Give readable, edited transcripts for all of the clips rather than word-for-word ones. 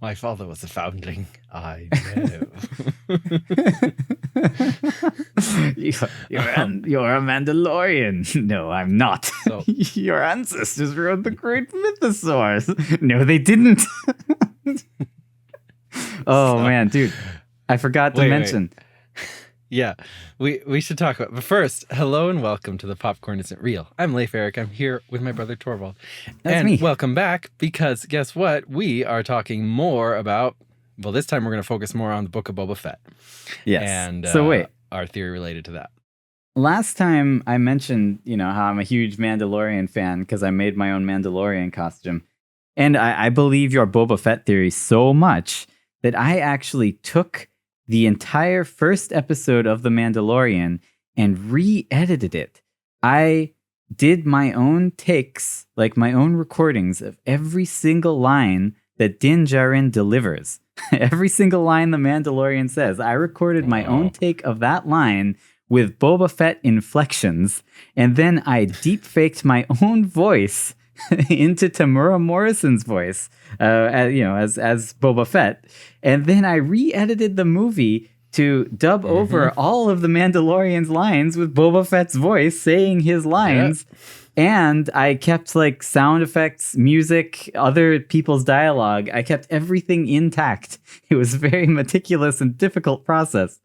My father was a foundling. I know. You're a Mandalorian. No, I'm not. So- Your ancestors rode the great mythosaurs. No, they didn't. Man, dude. I forgot to mention. Yeah, we should talk about. But first, hello and welcome to The Popcorn Isn't Real. I'm Leif Eric. I'm here with my brother Torvald. That's me. Welcome back, because guess what? We are talking more about. Well, this time we're going to focus more on the Book of Boba Fett. Yes. And so wait, our theory related to that. last time I mentioned, how I'm a huge Mandalorian fan because I made my own Mandalorian costume. And I believe your Boba Fett theory so much that I actually took the entire first episode of The Mandalorian and re-edited it. I did my own takes, like my own recordings of every single line that Din Djarin delivers. Every single line The Mandalorian says. I recorded my own take of that line with Boba Fett inflections, and then I deep-faked my own voice into Tamura Morrison's voice, as Boba Fett, and then I re-edited the movie to dub over all of the Mandalorian's lines with Boba Fett's voice saying his lines, and I kept like sound effects, music, other people's dialogue. I kept everything intact. It was a very meticulous and difficult process.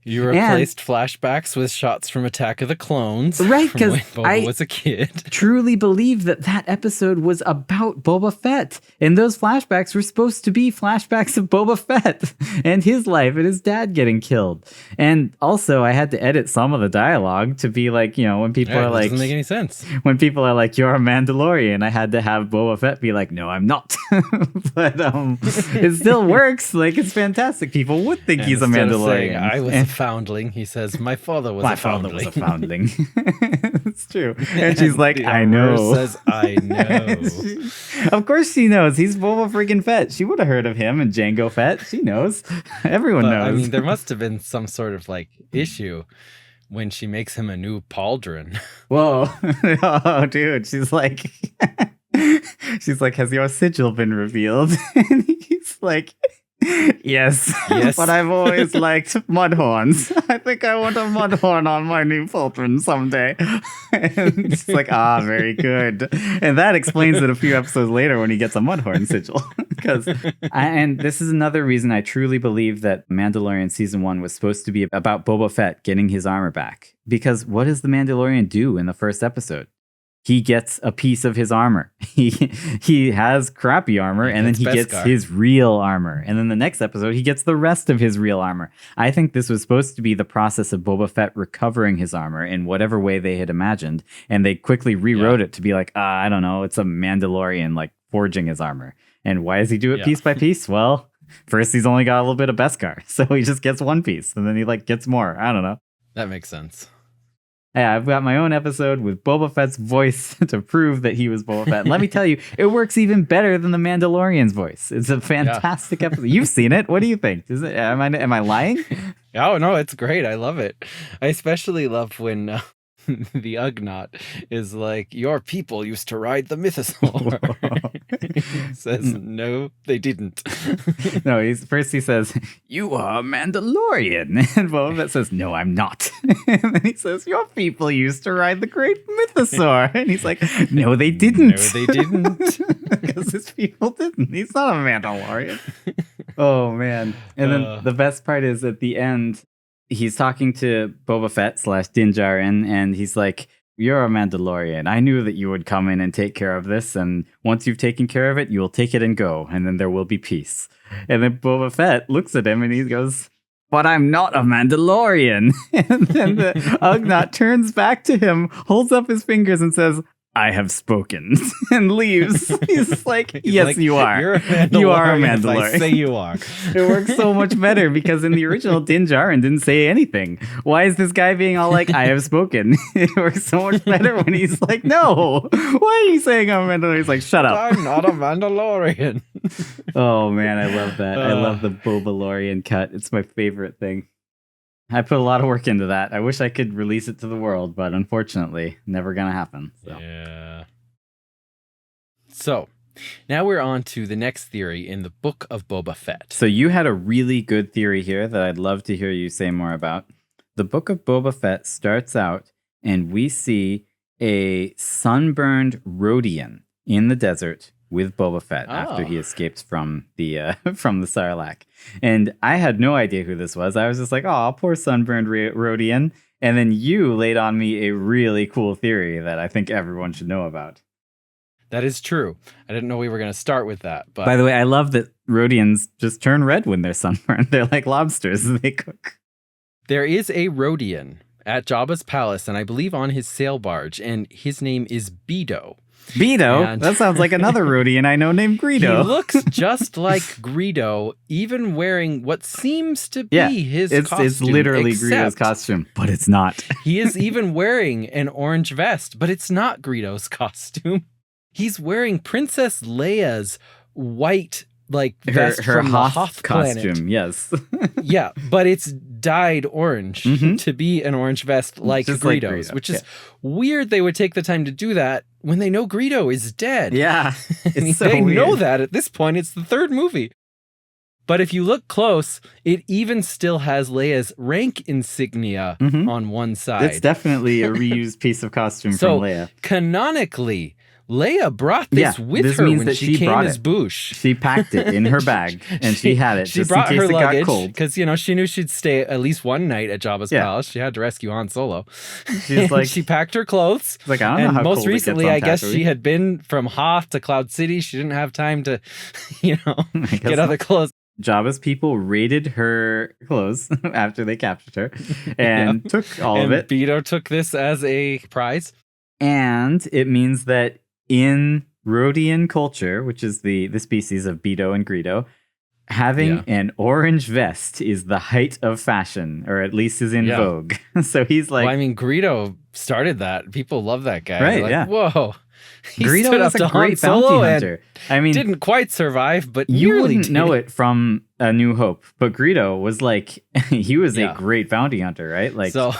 You replaced flashbacks with shots from Attack of the Clones. Right, because when Boba was a kid. Truly believe that episode was about Boba Fett. And those flashbacks were supposed to be flashbacks of Boba Fett and his life and his dad getting killed. And also, I had to edit some of the dialogue to be like, when people are like... Doesn't make any sense. When people are like, you're a Mandalorian, I had to have Boba Fett be like, no, I'm not. But it still works. Like, it's fantastic. People would think he's a Mandalorian. Saying, I was a foundling. He says, my father was a foundling. It's true. And she's like, I know. Says, I know. Of course she knows. He's Boba freaking Fett. She would have heard of him and Jango Fett. She knows. Everyone knows. I mean, there must have been some sort of like issue when she makes him a new pauldron. Whoa. Oh, dude. She's like, has your sigil been revealed? And he's like... Yes, but I've always liked mudhorns. I think I want a mudhorn on my new pauldron someday. And it's like, very good. And that explains it a few episodes later when he gets a mudhorn sigil. And this is another reason I truly believe that Mandalorian Season 1 was supposed to be about Boba Fett getting his armor back. Because what does the Mandalorian do in the first episode? He gets a piece of his armor. He has crappy armor, and then he gets his real armor. And then the next episode, he gets the rest of his real armor. I think this was supposed to be the process of Boba Fett recovering his armor in whatever way they had imagined. And they quickly rewrote it to be like, I don't know, it's a Mandalorian like forging his armor. And why does he do it piece by piece? Well, first he's only got a little bit of Beskar, so he just gets one piece, and then he like gets more. I don't know. That makes sense. Yeah, I've got my own episode with Boba Fett's voice to prove that he was Boba Fett. And let me tell you, it works even better than the Mandalorian's voice. It's a fantastic episode. You've seen it. What do you think? Am I lying? Oh, no, it's great. I love it. I especially love when the Ugnaught is like, your people used to ride the mythosaur. He says, no, they didn't. No, first he says, you are a Mandalorian. And Boba Fett says, no, I'm not. And then he says, your people used to ride the great mythosaur. And he's like, no, they didn't. No, they didn't. Because his people didn't. He's not a Mandalorian. Oh, man. And then the best part is at the end, he's talking to Boba Fett / Din Djarin, and he's like, you're a Mandalorian. I knew that you would come in and take care of this, and once you've taken care of it, you will take it and go, and then there will be peace. And then Boba Fett looks at him, and he goes, but I'm not a Mandalorian. And then the Ugnaught turns back to him, holds up his fingers, and says, I have spoken, and leaves. He's like, yes, like, you are. You're a Mandalorian. You are a Mandalorian. I say you are. It works so much better because in the original, Din Djarin didn't say anything. Why is this guy being all like, I have spoken? It works so much better when he's like, no. Why are you saying I'm a Mandalorian? He's like, shut up. I'm not a Mandalorian. Oh, man, I love that. I love the Bobalorian cut. It's my favorite thing. I put a lot of work into that. I wish I could release it to the world, but unfortunately, never gonna happen. So. Yeah. So, Now we're on to the next theory in the Book of Boba Fett. So you had a really good theory here that I'd love to hear you say more about. The Book of Boba Fett starts out and we see a sunburned Rodian in the desert with Boba Fett after he escaped from the Sarlacc. And I had no idea who this was. I was just like, oh, poor sunburned Rodian. And then you laid on me a really cool theory that I think everyone should know about. That is true. I didn't know we were going to start with that. But by the way, I love that Rodians just turn red when they're sunburned. They're like lobsters and they cook. There is a Rodian at Jabba's palace, and I believe on his sail barge, and his name is Beedo. Beedo? And that sounds like another Rodian I know named Greedo. He looks just like Greedo, even wearing what seems to be his costume. It's literally Greedo's costume, but it's not. He is even wearing an orange vest, but it's not Greedo's costume. He's wearing Princess Leia's white vest from the Hoth costume, planet. Yes. Yeah, but it's dyed orange to be an orange vest like Greedo's, which is weird they would take the time to do that when they know Greedo is dead. Yeah, it's so weird. They know that at this point. It's the third movie. But if you look close, it even still has Leia's rank insignia on one side. It's definitely a reused piece of costume from Leia. Canonically, Leia brought this with her when she came as Boosh. She packed it in her bag, and she had it. She brought her luggage because she knew she'd stay at least one night at Jabba's palace. She had to rescue Han Solo. She's like, she packed her clothes. Like, I don't know how most recently, I guess Tatooine. she had been from Hoth to Cloud City. She didn't have time to, get other clothes. Jabba's people raided her clothes after they captured her and took all of it. Beedo took this as a prize. And it means that in Rodian culture, which is the species of Beedo and Greedo, having an orange vest is the height of fashion, or at least is in vogue. So he's like... Well, I mean, Greedo started that. People love that guy. Right, like, whoa. He Greedo stood was up a to great Han bounty Solo hunter. I mean, didn't quite survive, but you nearly wouldn't did. know it from A New Hope. But Greedo was like, he was a great bounty hunter, right? Like, so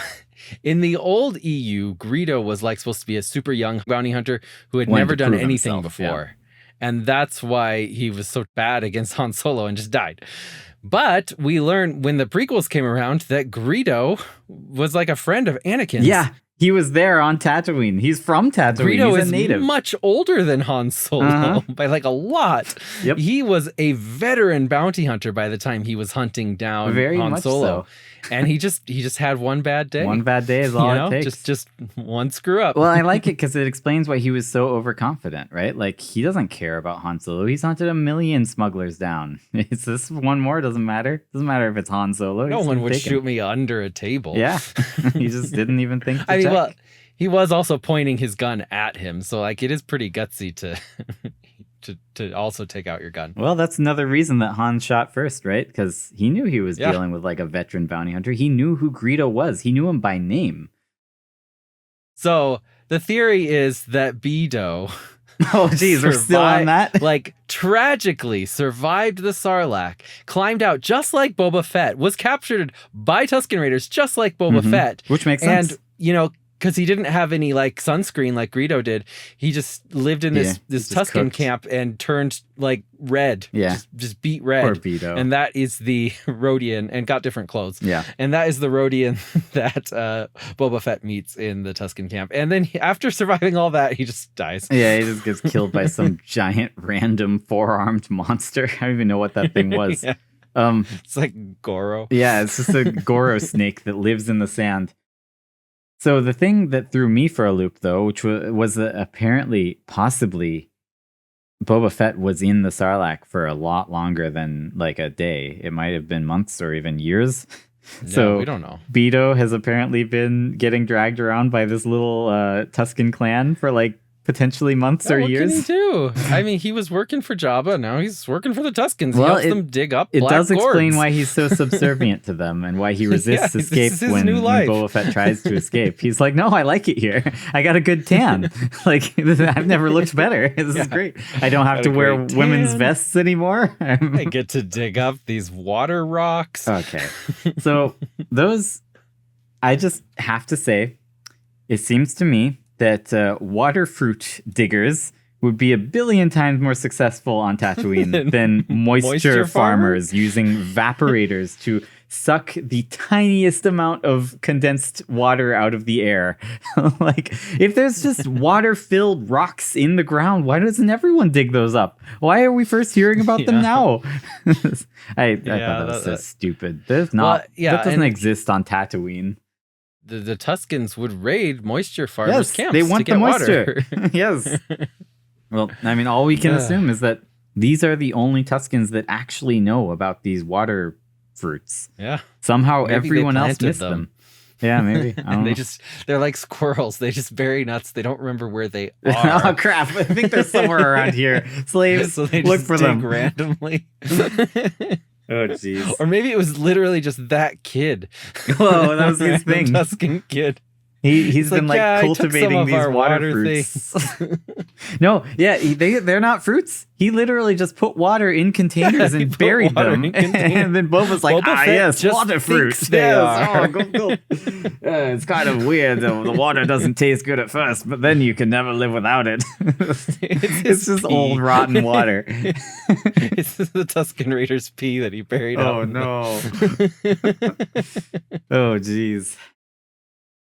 in the old EU, Greedo was like supposed to be a super young bounty hunter who had never done anything before. And that's why he was so bad against Han Solo and just died. But we learned when the prequels came around that Greedo was like a friend of Anakin's. Yeah. He was there on Tatooine. He's from Tatooine. Greedo He's a native. Is much older than Han Solo by like a lot. Yep. He was a veteran bounty hunter by the time he was hunting down Han Solo. And he just had one bad day. One bad day is all it takes. Just one screw up. Well, I like it because it explains why he was so overconfident, right? Like, he doesn't care about Han Solo. He's hunted 1 million smugglers down. It's this one more, doesn't matter. Doesn't matter if it's Han Solo. No one would shoot me under a table. Yeah. He just didn't even think to I mean, check. well, he was also pointing his gun at him. So, like, it is pretty gutsy to... To also take out your gun. Well, that's another reason that Han shot first, right? Because he knew he was dealing with like a veteran bounty hunter. He knew who Greedo was. He knew him by name. So the theory is that Beedo... Oh, geez, we're still on that? Like, tragically survived the Sarlacc, climbed out just like Boba Fett, was captured by Tusken Raiders just like Boba Fett. Which makes sense. And, because he didn't have any like sunscreen like Greedo did, he just lived in this Tusken camp and turned like red. Yeah, just beat red. Poor Beedo. And that is the Rodian, and got different clothes. Yeah, and that is the Rodian that Boba Fett meets in the Tusken camp. And then after surviving all that, he just dies. Yeah, he just gets killed by some giant random 4-armed monster. I don't even know what that thing was. It's like Goro. Yeah, it's just a Goro snake that lives in the sand. So the thing that threw me for a loop, though, which was that apparently, possibly, Boba Fett was in the Sarlacc for a lot longer than like a day. It might have been months or even years. So we don't know. Beedo has apparently been getting dragged around by this little Tusken clan for like potentially months or years. What can he do? I mean, he was working for Jabba. Now he's working for the Tuskens. He helps them dig up It black does explain gourds. why he's so subservant to them and why he resists escape when Boba Fett tries to escape. He's like, no, I like it here. I got a good tan. Like, I've never looked better. This is great. I don't have to wear women's vests anymore. I get to dig up these water rocks. Okay. So those, I just have to say, it seems to me that water fruit diggers would be a billion times more successful on Tatooine than moisture Moisture farmers using evaporators to suck the tiniest amount of condensed water out of the air. Like, if there's just water-filled rocks in the ground, why doesn't everyone dig those up? Why are we first hearing about them now? I thought that was so stupid. There's not, that doesn't exist on Tatooine. The Tuskens would raid moisture farmers' camps they want to get the moisture. water. Yes. Well, I mean, all we can assume is that these are the only Tuskens that actually know about these water fruits. Yeah. Somehow Maybe everyone they else planted missed them. Yeah, maybe. I don't know. They're like squirrels. They just bury nuts. They don't remember where they are. Oh, crap. I think they're somewhere around here. Slaves, So they look just for dig them. randomly. Oh, jeez. Or maybe it was literally just that kid. Whoa, that was his thing. Tusken kid. He's been like cultivating these water fruits. No, yeah, they're not fruits. He literally just put water in containers and buried them. And then Boba's like, Boba Fett yes, just water fruits. thinks they are. Oh, go. It's kind of weird though. The water doesn't taste good at first, but then you can never live without it. It's just old rotten water. It's the Tusken Raiders pee that he buried up. Oh no. Oh jeez.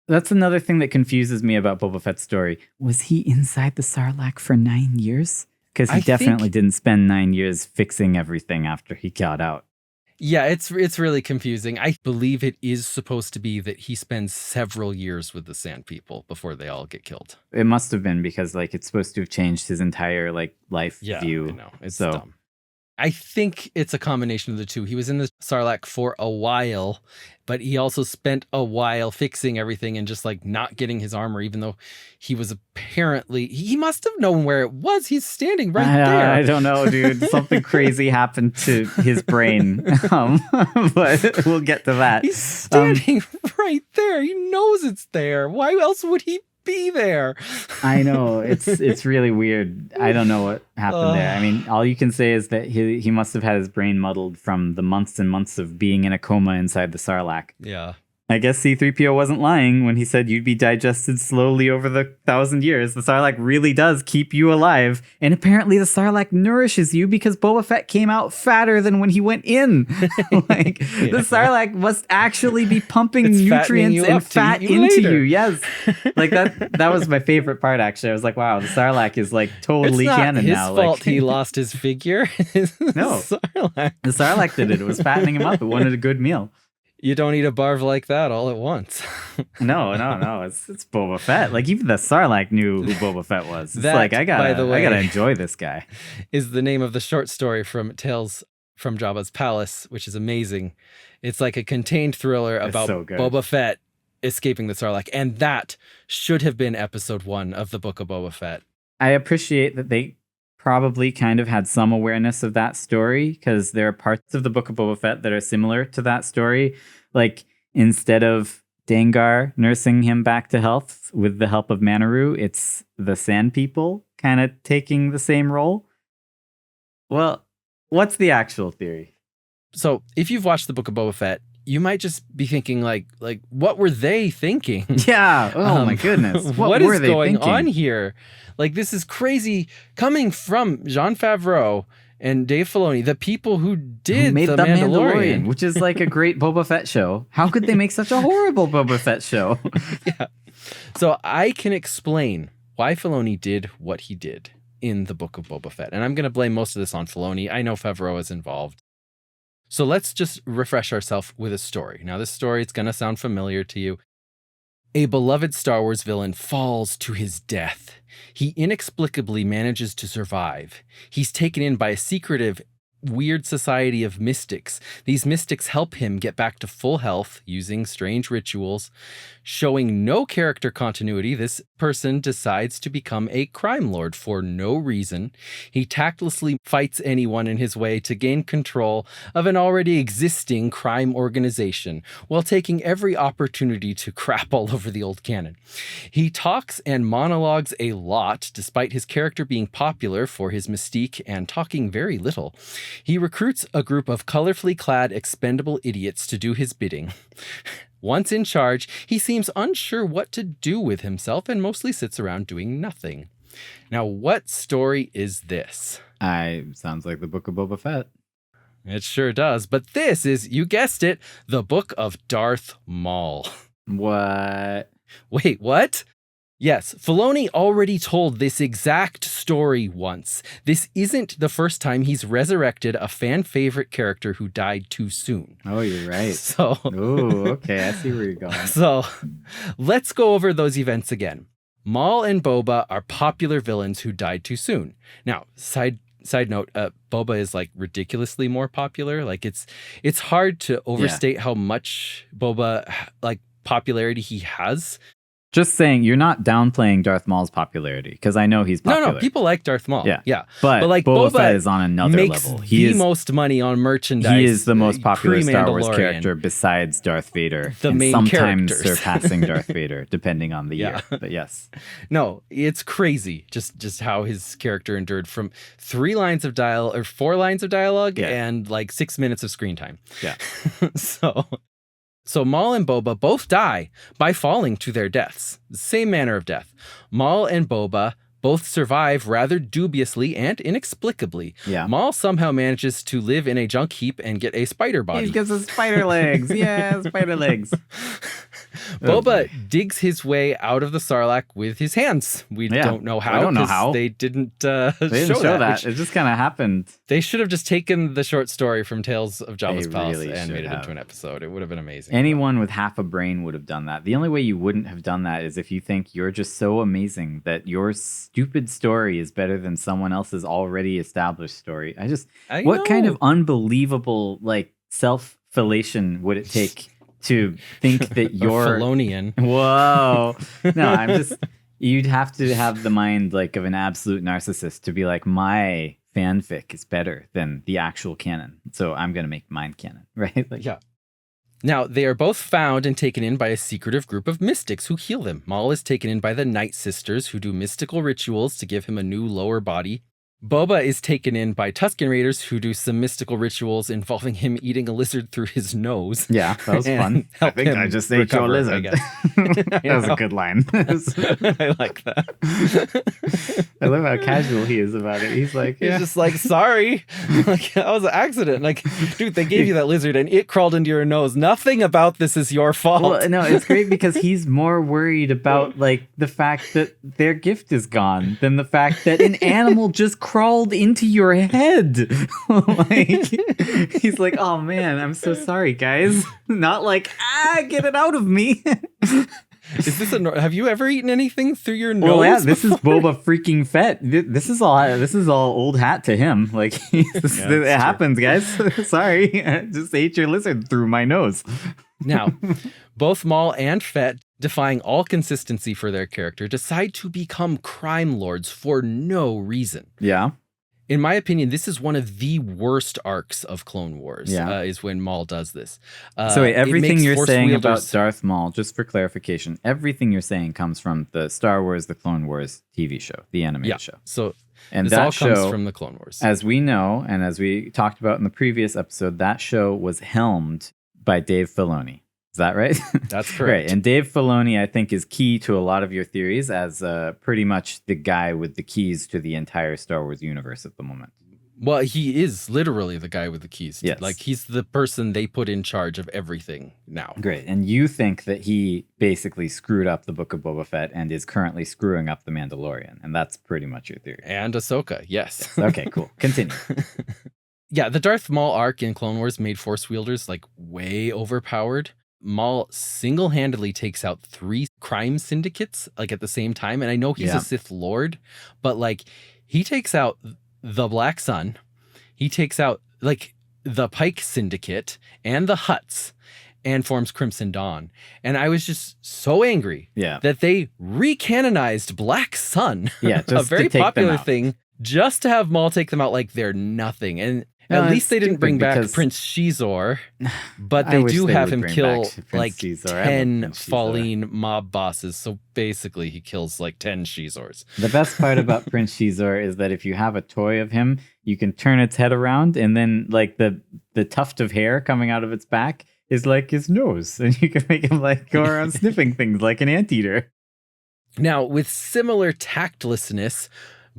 That's another thing that confuses me about Boba Fett's story. Was he inside the Sarlacc for 9 years? Because he definitely didn't spend 9 years fixing everything after he got out. Yeah, it's really confusing. I believe it is supposed to be that he spends several years with the Sand People before they all get killed. It must have been because it's supposed to have changed his entire life view. I know. It's dumb. I think it's a combination of the two. He was in the Sarlacc for a while, but he also spent a while fixing everything and just not getting his armor, even though he was apparently, he must have known where it was. He's standing right there. I don't know, dude. Something crazy happened to his brain. But we'll get to that. He's standing right there. He knows it's there. Why else would he be there? I know, it's really weird. I don't know what happened there. I mean, all you can say is that he must have had his brain muddled from the months and months of being in a coma inside the Sarlacc. Yeah. I guess C-3PO wasn't lying when he said you'd be digested slowly over the 1,000 years. The Sarlacc really does keep you alive. And apparently the Sarlacc nourishes you because Boba Fett came out fatter than when he went in. The Sarlacc must actually be pumping nutrients and fat into you. Yes. That was my favorite part, actually. I was like, wow, the Sarlacc is totally canon now. It's not his fault he lost his figure. No. Sarlacc. The Sarlacc did it. It was fattening him up. It wanted a good meal. You don't eat a barf like that all at once. No. It's Boba Fett. Even the Sarlacc knew who Boba Fett was. It's I gotta enjoy this guy. Is the name of the short story from Tales from Jabba's Palace, which is amazing. It's like a contained thriller about Boba Fett escaping the Sarlacc, and that should have been episode 1 of the Book of Boba Fett. I appreciate that they probably kind of had some awareness of that story, because there are parts of the Book of Boba Fett that are similar to that story. Instead of Dengar nursing him back to health with the help of Manaru, it's the Sand People kind of taking the same role. Well, what's the actual theory? So if you've watched the Book of Boba Fett, you might just be thinking what were they thinking? Yeah. Oh my goodness. What is going on here? This is crazy coming from Jon Favreau and Dave Filoni, the people who made the Mandalorian, which is a great Boba Fett show. How could they make such a horrible Boba Fett show? Yeah. So I can explain why Filoni did what he did in the Book of Boba Fett. And I'm going to blame most of this on Filoni. I know Favreau is involved. So let's just refresh ourselves with a story. Now, this story is going to sound familiar to you. A beloved Star Wars villain falls to his death. He inexplicably manages to survive. He's taken in by a secretive, weird society of mystics. These mystics help him get back to full health using strange rituals. Showing no character continuity, this person decides to become a crime lord for no reason. He tactlessly fights anyone in his way to gain control of an already existing crime organization, while taking every opportunity to crap all over the old canon. He talks and monologues a lot, despite his character being popular for his mystique and talking very little. He recruits a group of colorfully clad expendable idiots to do his bidding. Once in charge, he seems unsure what to do with himself and mostly sits around doing nothing. Now, what story is this? Sounds like the Book of Boba Fett. It sure does. But this is, you guessed it, the Book of Darth Maul. What? Wait, what? Yes, Filoni already told this exact story once. This isn't the first time he's resurrected a fan favorite character who died too soon. Oh, you're right. So, ooh, okay, I see where you're going. So, let's go over those events again. Maul and Boba are popular villains who died too soon. Now, side note, Boba is like ridiculously more popular. Like it's hard to overstate how much Boba like popularity he has. Just saying, you're not downplaying Darth Maul's popularity, because I know he's popular. No, people like Darth Maul. Yeah. But like Boba Fett is on another makes level. He is the most money on merchandise. He is the most popular Star Wars character besides Darth Vader. The main sometimes characters. Surpassing Darth Vader, depending on the year. But yes. No, it's crazy just how his character endured from 4 lines of dialogue and like 6 minutes of screen time. Yeah. So Maul and Boba both die by falling to their deaths. Same manner of death. Maul and Boba both survive rather dubiously and inexplicably. Yeah. Maul somehow manages to live in a junk heap and get a spider body. He gets his spider legs. Yeah, spider legs. Boba digs his way out of the Sarlacc with his hands. We don't know how. I don't know how. They didn't show that. It just kind of happened. They should have just taken the short story from Tales of Jabba's Palace really and made it have. into an episode. It would have been amazing. Anyone with half a brain would have done that. The only way you wouldn't have done that is if you think you're just so amazing that your stupid story is better than someone else's already established story. What kind of unbelievable like self-fellation would it take to think that you're Filonian? Whoa. No, you'd have to have the mind like of an absolute narcissist to be like, my fanfic is better than the actual canon, so I'm going to make mine canon, right? Like, yeah. Now, they are both found and taken in by a secretive group of mystics who heal them. Maul is taken in by the Night Sisters, who do mystical rituals to give him a new lower body. Boba is taken in by Tusken Raiders, who do some mystical rituals involving him eating a lizard through his nose. Yeah, that was fun. I think I just ate your lizard. That was a good line. I like that. I love how casual he is about it. He's like, he's just like, sorry, like that was an accident. Like, dude, they gave you that lizard and it crawled into your nose. Nothing about this is your fault. Well, no, it's great because he's more worried about like the fact that their gift is gone than the fact that an animal just crawled into your head. Like, he's like, oh man, I'm so sorry, guys. Not like, get it out of me. Is this have you ever eaten anything through your nose? Well, yeah, this is Boba freaking Fett. This is all old hat to him. Like, it happens, guys. Sorry, I just ate your lizard through my nose. Now, both Maul and Fett, defying all consistency for their character, decide to become crime lords for no reason. Yeah. In my opinion, this is one of the worst arcs of Clone Wars, yeah. Is when Maul does this. So wait, everything you're saying about Darth Maul, just for clarification, everything you're saying comes from the Star Wars, the Clone Wars TV show, the animated show. So and this that all show comes from the Clone Wars. As we know, and as we talked about in the previous episode, that show was helmed by Dave Filoni. Is that right? That's correct. Right. And Dave Filoni, I think, is key to a lot of your theories as pretty much the guy with the keys to the entire Star Wars universe at the moment. Well, he is literally the guy with the keys. Yes. Like, he's the person they put in charge of everything now. Great. And you think that he basically screwed up the Book of Boba Fett and is currently screwing up the Mandalorian. And that's pretty much your theory. And Ahsoka, yes. Okay, cool. Continue. Yeah, the Darth Maul arc in Clone Wars made Force wielders, like, way overpowered. Maul single-handedly takes out 3 crime syndicates, like, at the same time. And I know he's a Sith Lord, but, like, he takes out the Black Sun. He takes out, like, the Pike Syndicate and the Hutts and forms Crimson Dawn. And I was just so angry that they recanonized Black Sun, a very popular thing, just to have Maul take them out like they're nothing. And at least they didn't bring back Prince Shizor, but they do have him kill like 10 Falleen mob bosses. So basically he kills like 10 Shizors. The best part about Prince Shizor is that if you have a toy of him, you can turn its head around and then like the tuft of hair coming out of its back is like his nose. And you can make him like go around sniffing things like an anteater. Now, with similar tactlessness,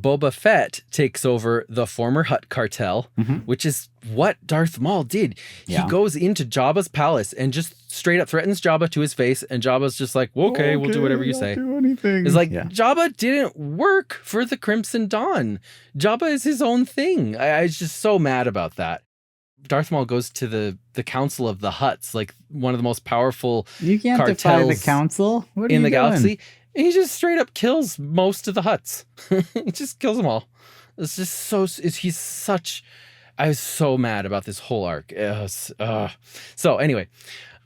Boba Fett takes over the former Hutt cartel, which is what Darth Maul did. Yeah. He goes into Jabba's palace and just straight up threatens Jabba to his face, and Jabba's just like, okay, we'll do whatever you say. Do anything. It's like, Jabba didn't work for the Crimson Dawn. Jabba is his own thing. I was just so mad about that. Darth Maul goes to the Council of the Hutts, like one of the most powerful You can't defy the council. What are in you the doing? galaxy. And he just straight up kills most of the Hutts. He just kills them all. It's just so. He's such. I was so mad about this whole arc. So anyway,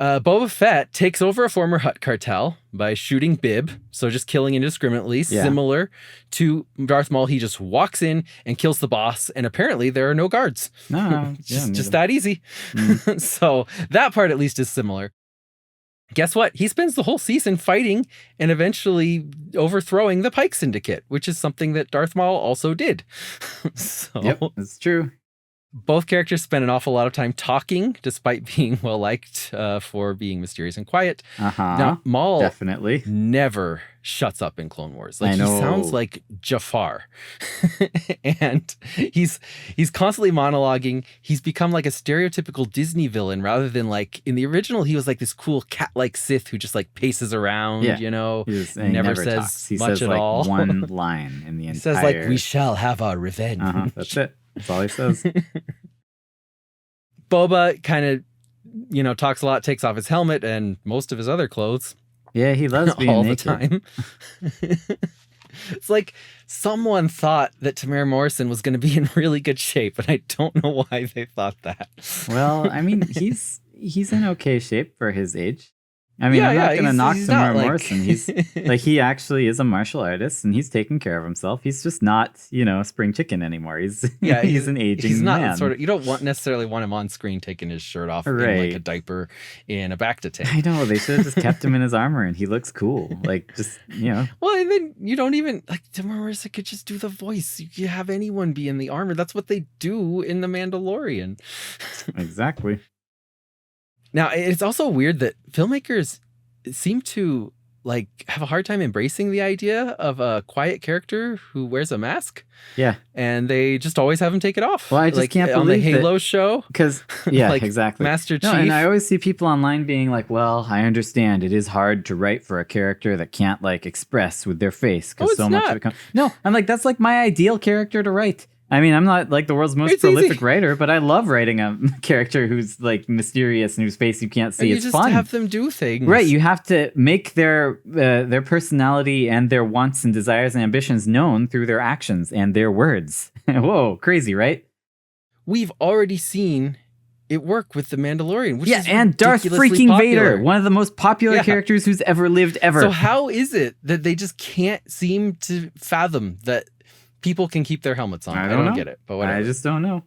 Boba Fett takes over a former Hutt cartel by shooting Bib, so just killing indiscriminately, similar to Darth Maul. He just walks in and kills the boss, and apparently there are no guards. No, just that easy. So that part at least is similar. Guess what? He spends the whole season fighting and eventually overthrowing the Pike Syndicate, which is something that Darth Maul also did. So Yep, it's true. both characters spend an awful lot of time talking, despite being well liked for being mysterious and quiet. Now, Maul definitely never shuts up in Clone Wars. Like, I know. he sounds like Jafar, and he's constantly monologuing. He's become like a stereotypical Disney villain rather than like in the original. He was like this cool cat-like Sith who just like paces around. You know, he never says talks. He much says at like all. One line in the entire. He says like, "We shall have our revenge." That's it. That's all he says. Boba kind of, talks a lot, takes off his helmet and most of his other clothes. Yeah, he loves being all naked. the time. It's like someone thought that Tamara Morrison was going to be in really good shape, and I don't know why they thought that. Well, I mean, he's in okay shape for his age. I mean, I'm not going to knock Tamara Morrison. He's like, he actually is a martial artist, and he's taking care of himself. He's just not, spring chicken anymore. He's he's an aging he's not man. Sort of. You don't necessarily want him on screen taking his shirt off in like a diaper in a Bacta tank. I know, they should have just kept him in his armor, and he looks cool. Like, just Well, and then you don't even like Tamara Morrison could just do the voice. You could have anyone be in the armor. That's what they do in The Mandalorian. Exactly. Now, it's also weird that filmmakers seem to like have a hard time embracing the idea of a quiet character who wears a mask. Yeah. And they just always have him take it off. Well, I just can't believe on the Halo show. Because, yeah, like exactly. Master Chief. No, and I always see people online being like, well, I understand it is hard to write for a character that can't like express with their face because so much of it comes. No, I'm like, that's like my ideal character to write. I mean, I'm not like the world's most prolific writer, but I love writing a character who's like mysterious and whose face you can't see. You it's just fun. have them do things. Right. You have to make their personality and their wants and desires and ambitions known through their actions and their words. Whoa, crazy, right? We've already seen it work with The Mandalorian, which is and Darth freaking popular. Vader, one of the most popular characters who's ever lived ever. So how is it that they just can't seem to fathom that people can keep their helmets on? I don't get it, but whatever. I just don't know.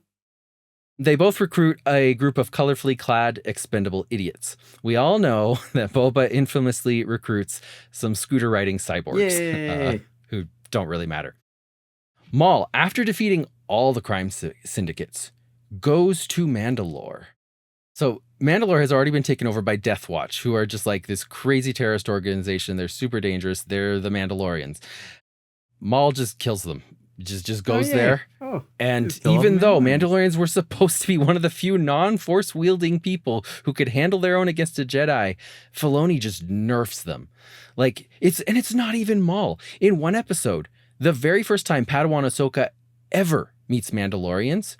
They both recruit a group of colorfully clad expendable idiots. We all know that Boba infamously recruits some scooter riding cyborgs who don't really matter. Maul, after defeating all the crime syndicates, goes to Mandalore. So Mandalore has already been taken over by Death Watch, who are just like this crazy terrorist organization. They're super dangerous. They're the Mandalorians. Maul just kills them. Just goes there. And even though Mandalorians were supposed to be one of the few non-force wielding people who could handle their own against a Jedi, Filoni just nerfs them. Like, it's not even Maul. In one episode, the very first time Padawan Ahsoka ever meets Mandalorians,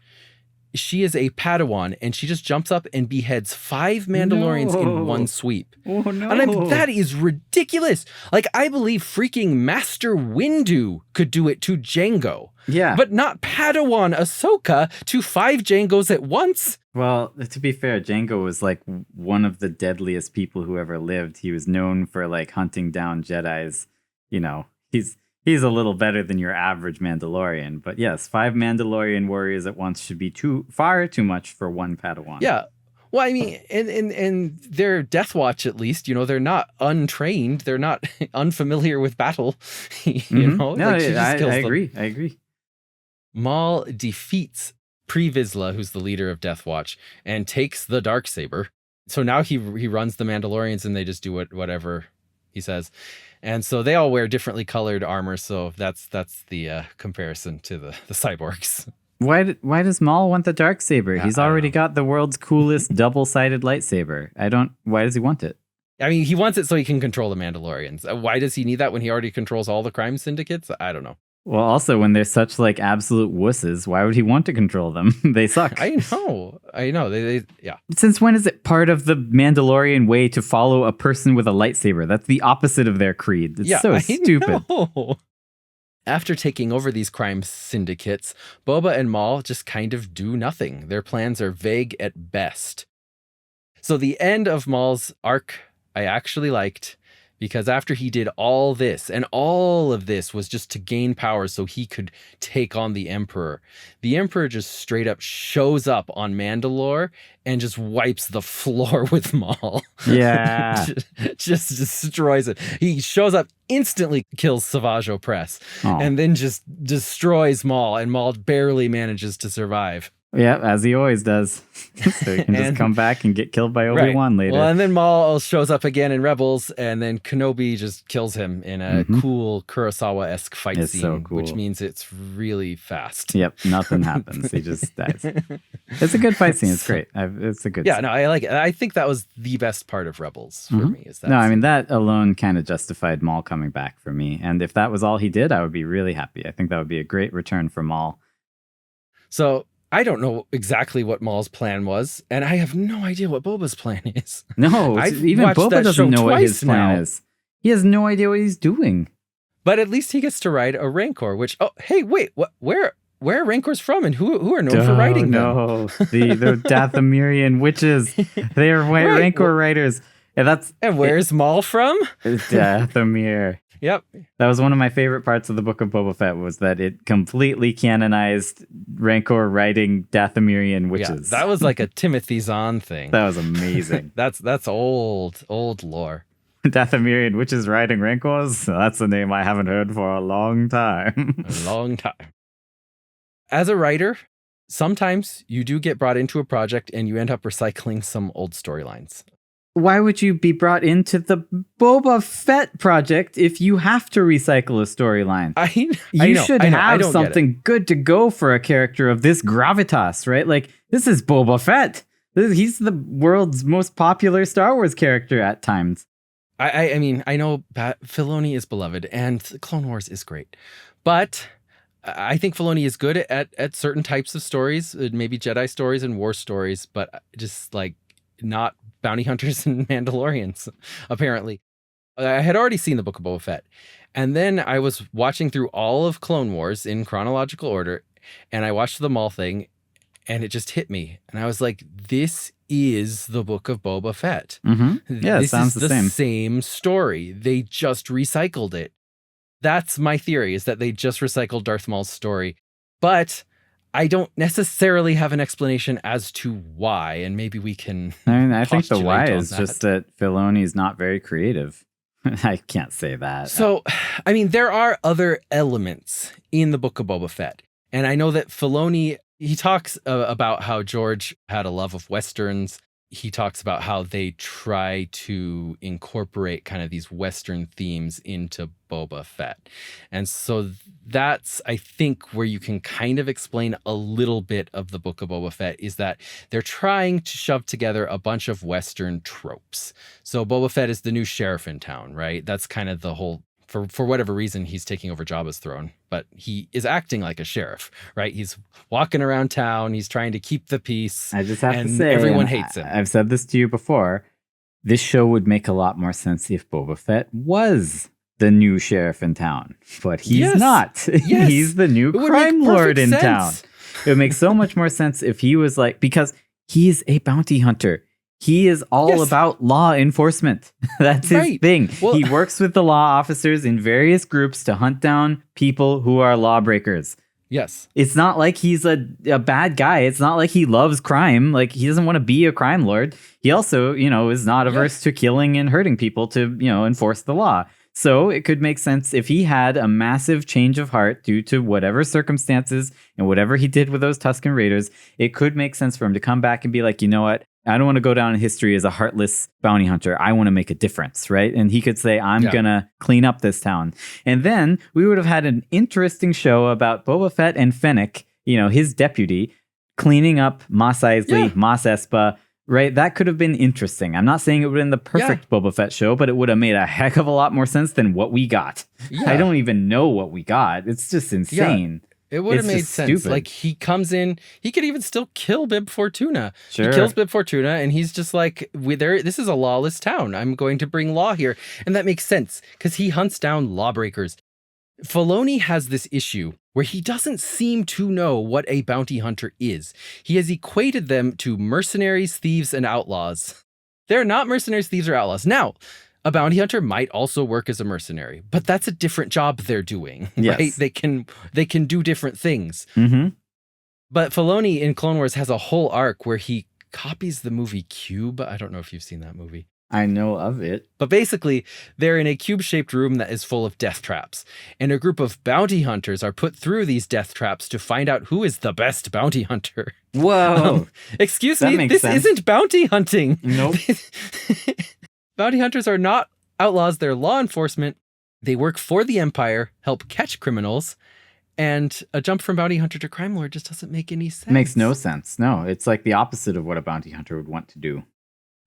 she is a Padawan, and she just jumps up and beheads 5 Mandalorians in one sweep. Oh, no. And that is ridiculous. Like, I believe freaking Master Windu could do it to Jango. Yeah. But not Padawan Ahsoka to 5 Jangos at once. Well, to be fair, Jango was like one of the deadliest people who ever lived. He was known for like hunting down Jedis. He's a little better than your average Mandalorian, but yes, 5 Mandalorian warriors at once should be far too much for one Padawan. Yeah. Well, I mean, and their Death Watch, at least, they're not untrained. They're not unfamiliar with battle. No, like I agree. Maul defeats Pre Vizsla, who's the leader of Death Watch, and takes the Darksaber. So now he runs the Mandalorians, and they just do whatever he says. And so they all wear differently colored armor. So that's the comparison to the cyborgs. Why does Maul want the Darksaber? He's already got the world's coolest double-sided lightsaber. Why does he want it? I mean, he wants it so he can control the Mandalorians. Why does he need that when he already controls all the crime syndicates? I don't know. Well, also, when they're such like absolute wusses, why would he want to control them? They suck. I know. Yeah. Since when is it part of the Mandalorian way to follow a person with a lightsaber? That's the opposite of their creed. It's so stupid. Know. After taking over these crime syndicates, Boba and Maul just kind of do nothing. Their plans are vague at best. So the end of Maul's arc I actually liked, because after he did all this, and all of this was just to gain power so he could take on the Emperor just straight up shows up on Mandalore and just wipes the floor with Maul. Yeah. just destroys it. He shows up, instantly kills Savage Opress, and then just destroys Maul, and Maul barely manages to survive. Yeah, as he always does. So he can just come back and get killed by Obi-Wan later. Well, and then Maul shows up again in Rebels, and then Kenobi just kills him in a cool Kurosawa-esque fight scene, so cool. Which means it's really fast. Yep, nothing happens. He just dies. It's a good fight scene. It's great. It's a good scene. No, I like it. I think that was the best part of Rebels for me. I mean, that alone kind of justified Maul coming back for me. And if that was all he did, I would be really happy. I think that would be a great return for Maul. So I don't know exactly what Maul's plan was, and I have no idea what Boba's plan is. No, even Boba doesn't know what his plan is. He has no idea what he's doing. But at least he gets to ride a Rancor, which, hey, wait, where are Rancors from, and who are known for riding them? No, the Dathomirian witches. They are white Rancor riders. And where's Maul from? Dathomir. Yep. That was one of my favorite parts of the Book of Boba Fett, was that it completely canonized Rancor riding Dathomirian witches. Yeah, that was like a Timothy Zahn thing. That was amazing. That's old lore. Dathomirian witches riding Rancors? That's a name I haven't heard for a long time. A long time. As a writer, sometimes you do get brought into a project and you end up recycling some old storylines. Why would you be brought into the Boba Fett project if you have to recycle a storyline? You should have something good to go for a character of this gravitas, right? Like, this is Boba Fett. He's the world's most popular Star Wars character at times. I mean, I know Filoni is beloved and Clone Wars is great, but I think Filoni is good at certain types of stories, maybe Jedi stories and war stories, but just like not bounty hunters and Mandalorians, apparently. I had already seen the Book of Boba Fett. And then I was watching through all of Clone Wars in chronological order, and I watched the Maul thing, and it just hit me. And I was like, this is the Book of Boba Fett. Mm-hmm. Yeah, this sounds is the same story. They just recycled it. That's my theory, is that they just recycled Darth Maul's story. But I don't necessarily have an explanation as to why, and maybe we can. I think the why is just that Filoni's not very creative. I can't say that. So, I mean, there are other elements in the Book of Boba Fett, and I know that Filoni, he talks about how George had a love of Westerns. He talks about how they try to incorporate kind of these Western themes into Boba Fett. And so that's, I think, where you can kind of explain a little bit of the Book of Boba Fett, is that they're trying to shove together a bunch of Western tropes. So Boba Fett is the new sheriff in town, right? That's kind of the whole, for whatever reason, he's taking over Jabba's throne, but he is acting like a sheriff, right? He's walking around town. He's trying to keep the peace. I just have to say, everyone hates him. I've said this to you before. This show would make a lot more sense if Boba Fett was the new sheriff in town, but he's not. Yes. He's the new crime lord in town. It would make so much more sense if he was like, because he's a bounty hunter. He is all about law enforcement. That's his thing. Well, he works with the law officers in various groups to hunt down people who are lawbreakers. Yes. It's not like he's a bad guy. It's not like he loves crime. Like, he doesn't want to be a crime lord. He also, is not averse to killing and hurting people to, enforce the law. So it could make sense if he had a massive change of heart due to whatever circumstances and whatever he did with those Tusken Raiders. It could make sense for him to come back and be like, you know what? I don't want to go down in history as a heartless bounty hunter. I want to make a difference, right? And he could say, I'm going to clean up this town. And then we would have had an interesting show about Boba Fett and Fennec, his deputy, cleaning up Mos Eisley, Mos Espa, right? That could have been interesting. I'm not saying it would have been the perfect Boba Fett show, but it would have made a heck of a lot more sense than what we got. I don't even know what we got. It's just insane. It would have made sense. Stupid. Like, he comes in, he could even still kill Bib Fortuna. Sure. He kills Bib Fortuna, and he's just like, this is a lawless town. I'm going to bring law here. And that makes sense, because he hunts down lawbreakers. Filoni has this issue where he doesn't seem to know what a bounty hunter is. He has equated them to mercenaries, thieves, and outlaws. They're not mercenaries, thieves, or outlaws. Now, a bounty hunter might also work as a mercenary, but that's a different job they're doing, right? They can do different things. Mm-hmm. But Filoni in Clone Wars has a whole arc where he copies the movie Cube. I don't know if you've seen that movie. I know of it. But basically, they're in a cube-shaped room that is full of death traps. And a group of bounty hunters are put through these death traps to find out who is the best bounty hunter. Whoa. Excuse me, this isn't bounty hunting. Nope. Bounty hunters are not outlaws, they're law enforcement. They work for the Empire, help catch criminals, and a jump from bounty hunter to crime lord just doesn't make any sense. Makes no sense. No, it's like the opposite of what a bounty hunter would want to do.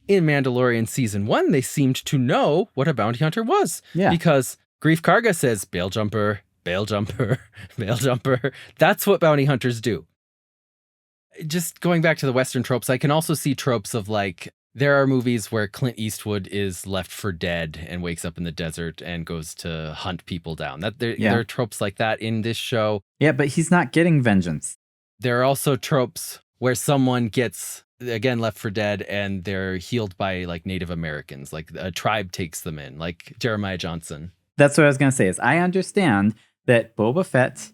In Mandalorian Season 1, they seemed to know what a bounty hunter was. Yeah. Because Grief Karga says, bail jumper, bail jumper, bail jumper. That's what bounty hunters do. Just going back to the Western tropes, I can also see tropes of like, there are movies where Clint Eastwood is left for dead and wakes up in the desert and goes to hunt people down. There are tropes like that in this show. Yeah, but he's not getting vengeance. There are also tropes where someone gets, again, left for dead and they're healed by like Native Americans. Like a tribe takes them in, like Jeremiah Johnson. That's what I was going to say is I understand that Boba Fett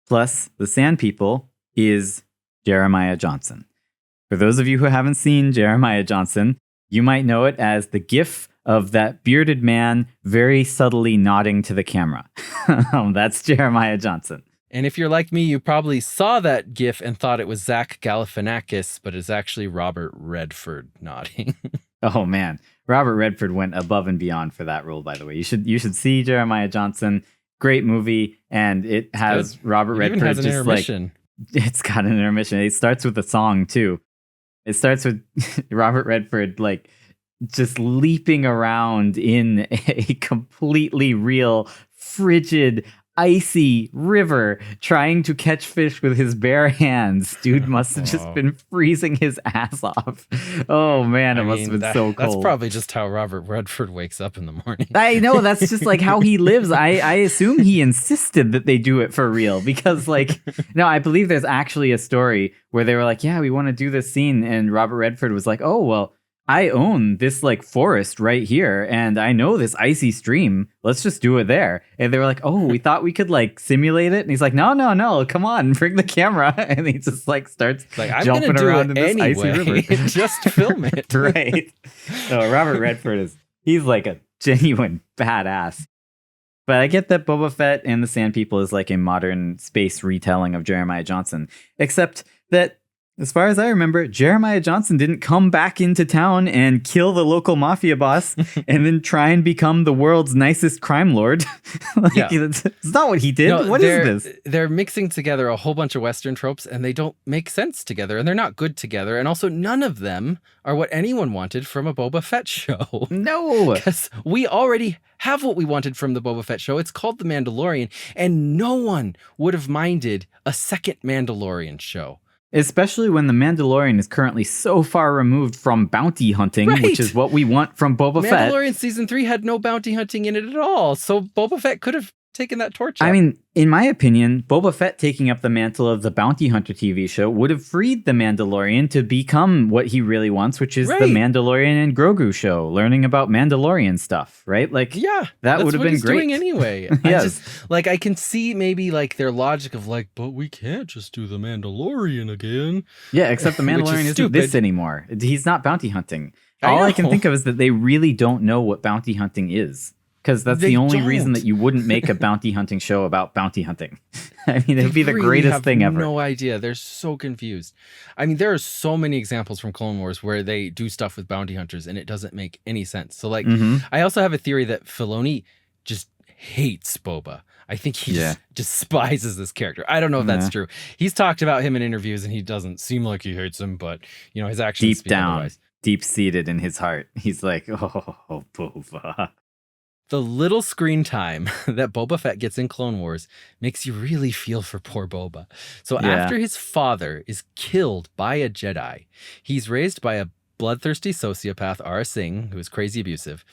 plus the Sand People is Jeremiah Johnson. For those of you who haven't seen Jeremiah Johnson, you might know it as the gif of that bearded man very subtly nodding to the camera. That's Jeremiah Johnson. And if you're like me, you probably saw that gif and thought it was Zach Galifianakis, but it's actually Robert Redford nodding. Oh man, Robert Redford went above and beyond for that role. By the way, you should see Jeremiah Johnson. Great movie, and it has Robert Redford. Even has an intermission. It's got an intermission. It starts with a song too. It starts with Robert Redford like just leaping around in a completely real, frigid, icy river trying to catch fish with his bare hands. Dude must have just been freezing his ass off. Oh man, it must have been so cold. That's probably just how Robert Redford wakes up in the morning. I know, that's just like how he lives. I assume he insisted that they do it for real because like, no, I believe there's actually a story where they were like, yeah, we want to do this scene. And Robert Redford was like, oh, well, I own this like forest right here and I know this icy stream. Let's just do it there. And they were like, oh, we thought we could like simulate it. And he's like, no, come on, bring the camera. And he just like starts like, jumping around in this icy river. Just film it. Right. So Robert Redford he's like a genuine badass. But I get that Boba Fett and the Sand People is like a modern space retelling of Jeremiah Johnson, except that as far as I remember, Jeremiah Johnson didn't come back into town and kill the local mafia boss and then try and become the world's nicest crime lord. It's not what he did. No, what is this? They're mixing together a whole bunch of Western tropes and they don't make sense together and they're not good together. And also none of them are what anyone wanted from a Boba Fett show. No. Because we already have what we wanted from the Boba Fett show. It's called The Mandalorian and no one would have minded a second Mandalorian show. Especially when The Mandalorian is currently so far removed from bounty hunting, which is what we want from Boba Fett. Mandalorian Season 3 had no bounty hunting in it at all, so Boba Fett could have taken that torch up. I mean, in my opinion, Boba Fett taking up the mantle of the bounty hunter TV show would have freed the Mandalorian to become what he really wants, which is the Mandalorian and Grogu show, learning about Mandalorian stuff, right? Like, yeah, that would have been great. Doing anyway. Yes. I can see maybe like their logic of like, but we can't just do the Mandalorian again. Yeah, except the Mandalorian isn't this anymore. He's not bounty hunting. All I can think of is that they really don't know what bounty hunting is. Because that's They the only reason don't. that you wouldn't make a bounty hunting show about bounty hunting. I mean, it'd be the really greatest have thing ever. No idea. They're so confused. I mean, there are so many examples from Clone Wars where they do stuff with bounty hunters and it doesn't make any sense. So like, I also have a theory that Filoni just hates Boba. I think he just despises this character. I don't know if that's true. He's talked about him in interviews and he doesn't seem like he hates him, but you know, his actions speak otherwise. Deep seated in his heart, he's like, oh, Boba. The little screen time that Boba Fett gets in Clone Wars makes you really feel for poor Boba. So after his father is killed by a Jedi, he's raised by a bloodthirsty sociopath, Aurra Singh, who is crazy abusive.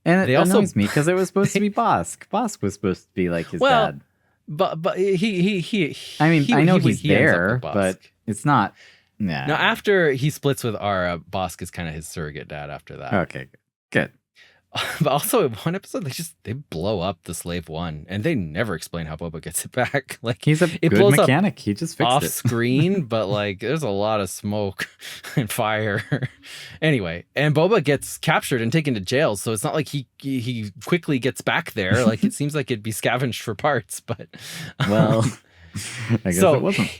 And it annoys me because it was supposed to be Bosk. Bosk was supposed to be like his dad. But he I mean, I know he's there, but but it's not. Yeah. Now, after he splits with Aurra, Bosk is kind of his surrogate dad after that. Okay, good. But also in one episode, they blow up the Slave One, and they never explain how Boba gets it back. Like he's a good mechanic. He just fixed off it screen, but like there's a lot of smoke and fire. Anyway, and Boba gets captured and taken to jail, so it's not like he quickly gets back there. Like it seems like it'd be scavenged for parts, but well, I guess it wasn't.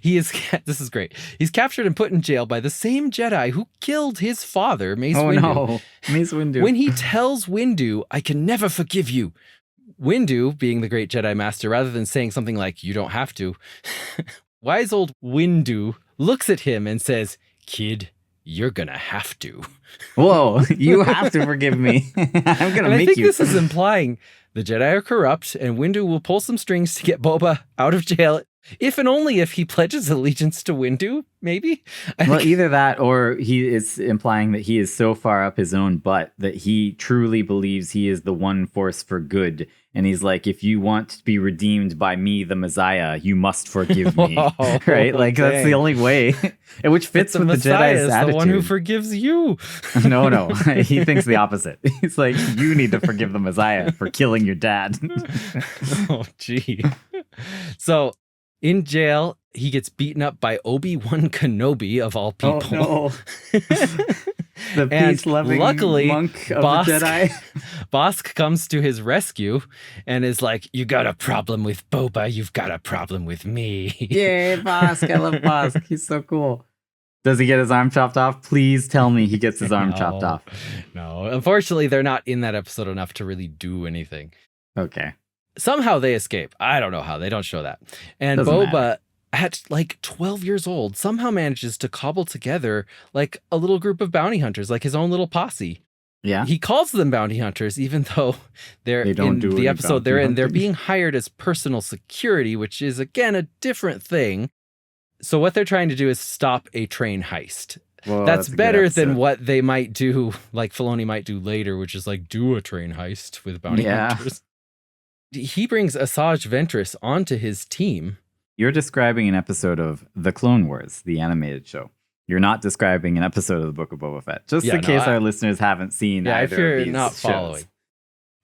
This is great. He's captured and put in jail by the same Jedi who killed his father, Mace Windu. No, Mace Windu. When he tells Windu, "I can never forgive you," Windu, being the great Jedi Master, rather than saying something like, "You don't have to," wise old Windu looks at him and says, "Kid, you're gonna have to." Whoa, you have to forgive me. I'm gonna make you. I think this is implying the Jedi are corrupt, and Windu will pull some strings to get Boba out of jail. If and only if he pledges allegiance to Windu, maybe? Either that or he is implying that he is so far up his own butt that he truly believes he is the one force for good. And he's like, if you want to be redeemed by me, the Messiah, you must forgive me. Whoa, right? Like, that's the only way. Which fits with the Jedi's attitude. The one who forgives you. No. He thinks the opposite. He's like, you need to forgive the Messiah for killing your dad. Oh, gee. So in jail, he gets beaten up by Obi-Wan Kenobi, of all people. Oh, no. The peace-loving monk of the Jedi. Bosk comes to his rescue and is like, "You got a problem with Boba, you've got a problem with me." Yay, Bosk. I love Bosk. He's so cool. Does he get his arm chopped off? Please tell me he gets his arm chopped off. No. Unfortunately, they're not in that episode enough to really do anything. Okay. Somehow they escape. I don't know how. They don't show that. And Boba, at like 12 years old, somehow manages to cobble together like a little group of bounty hunters, like his own little posse. Yeah. He calls them bounty hunters, even though they don't in the episode they're in. They're being hired as personal security, which is, again, a different thing. So what they're trying to do is stop a train heist. Whoa, that's better than what they might do, like Filoni might do later, which is like do a train heist with bounty hunters. He brings Asajj Ventress onto his team. You're describing an episode of The Clone Wars, the animated show. You're not describing an episode of the Book of Boba Fett. Just in case our listeners haven't seen either if you're of these not shows. Following.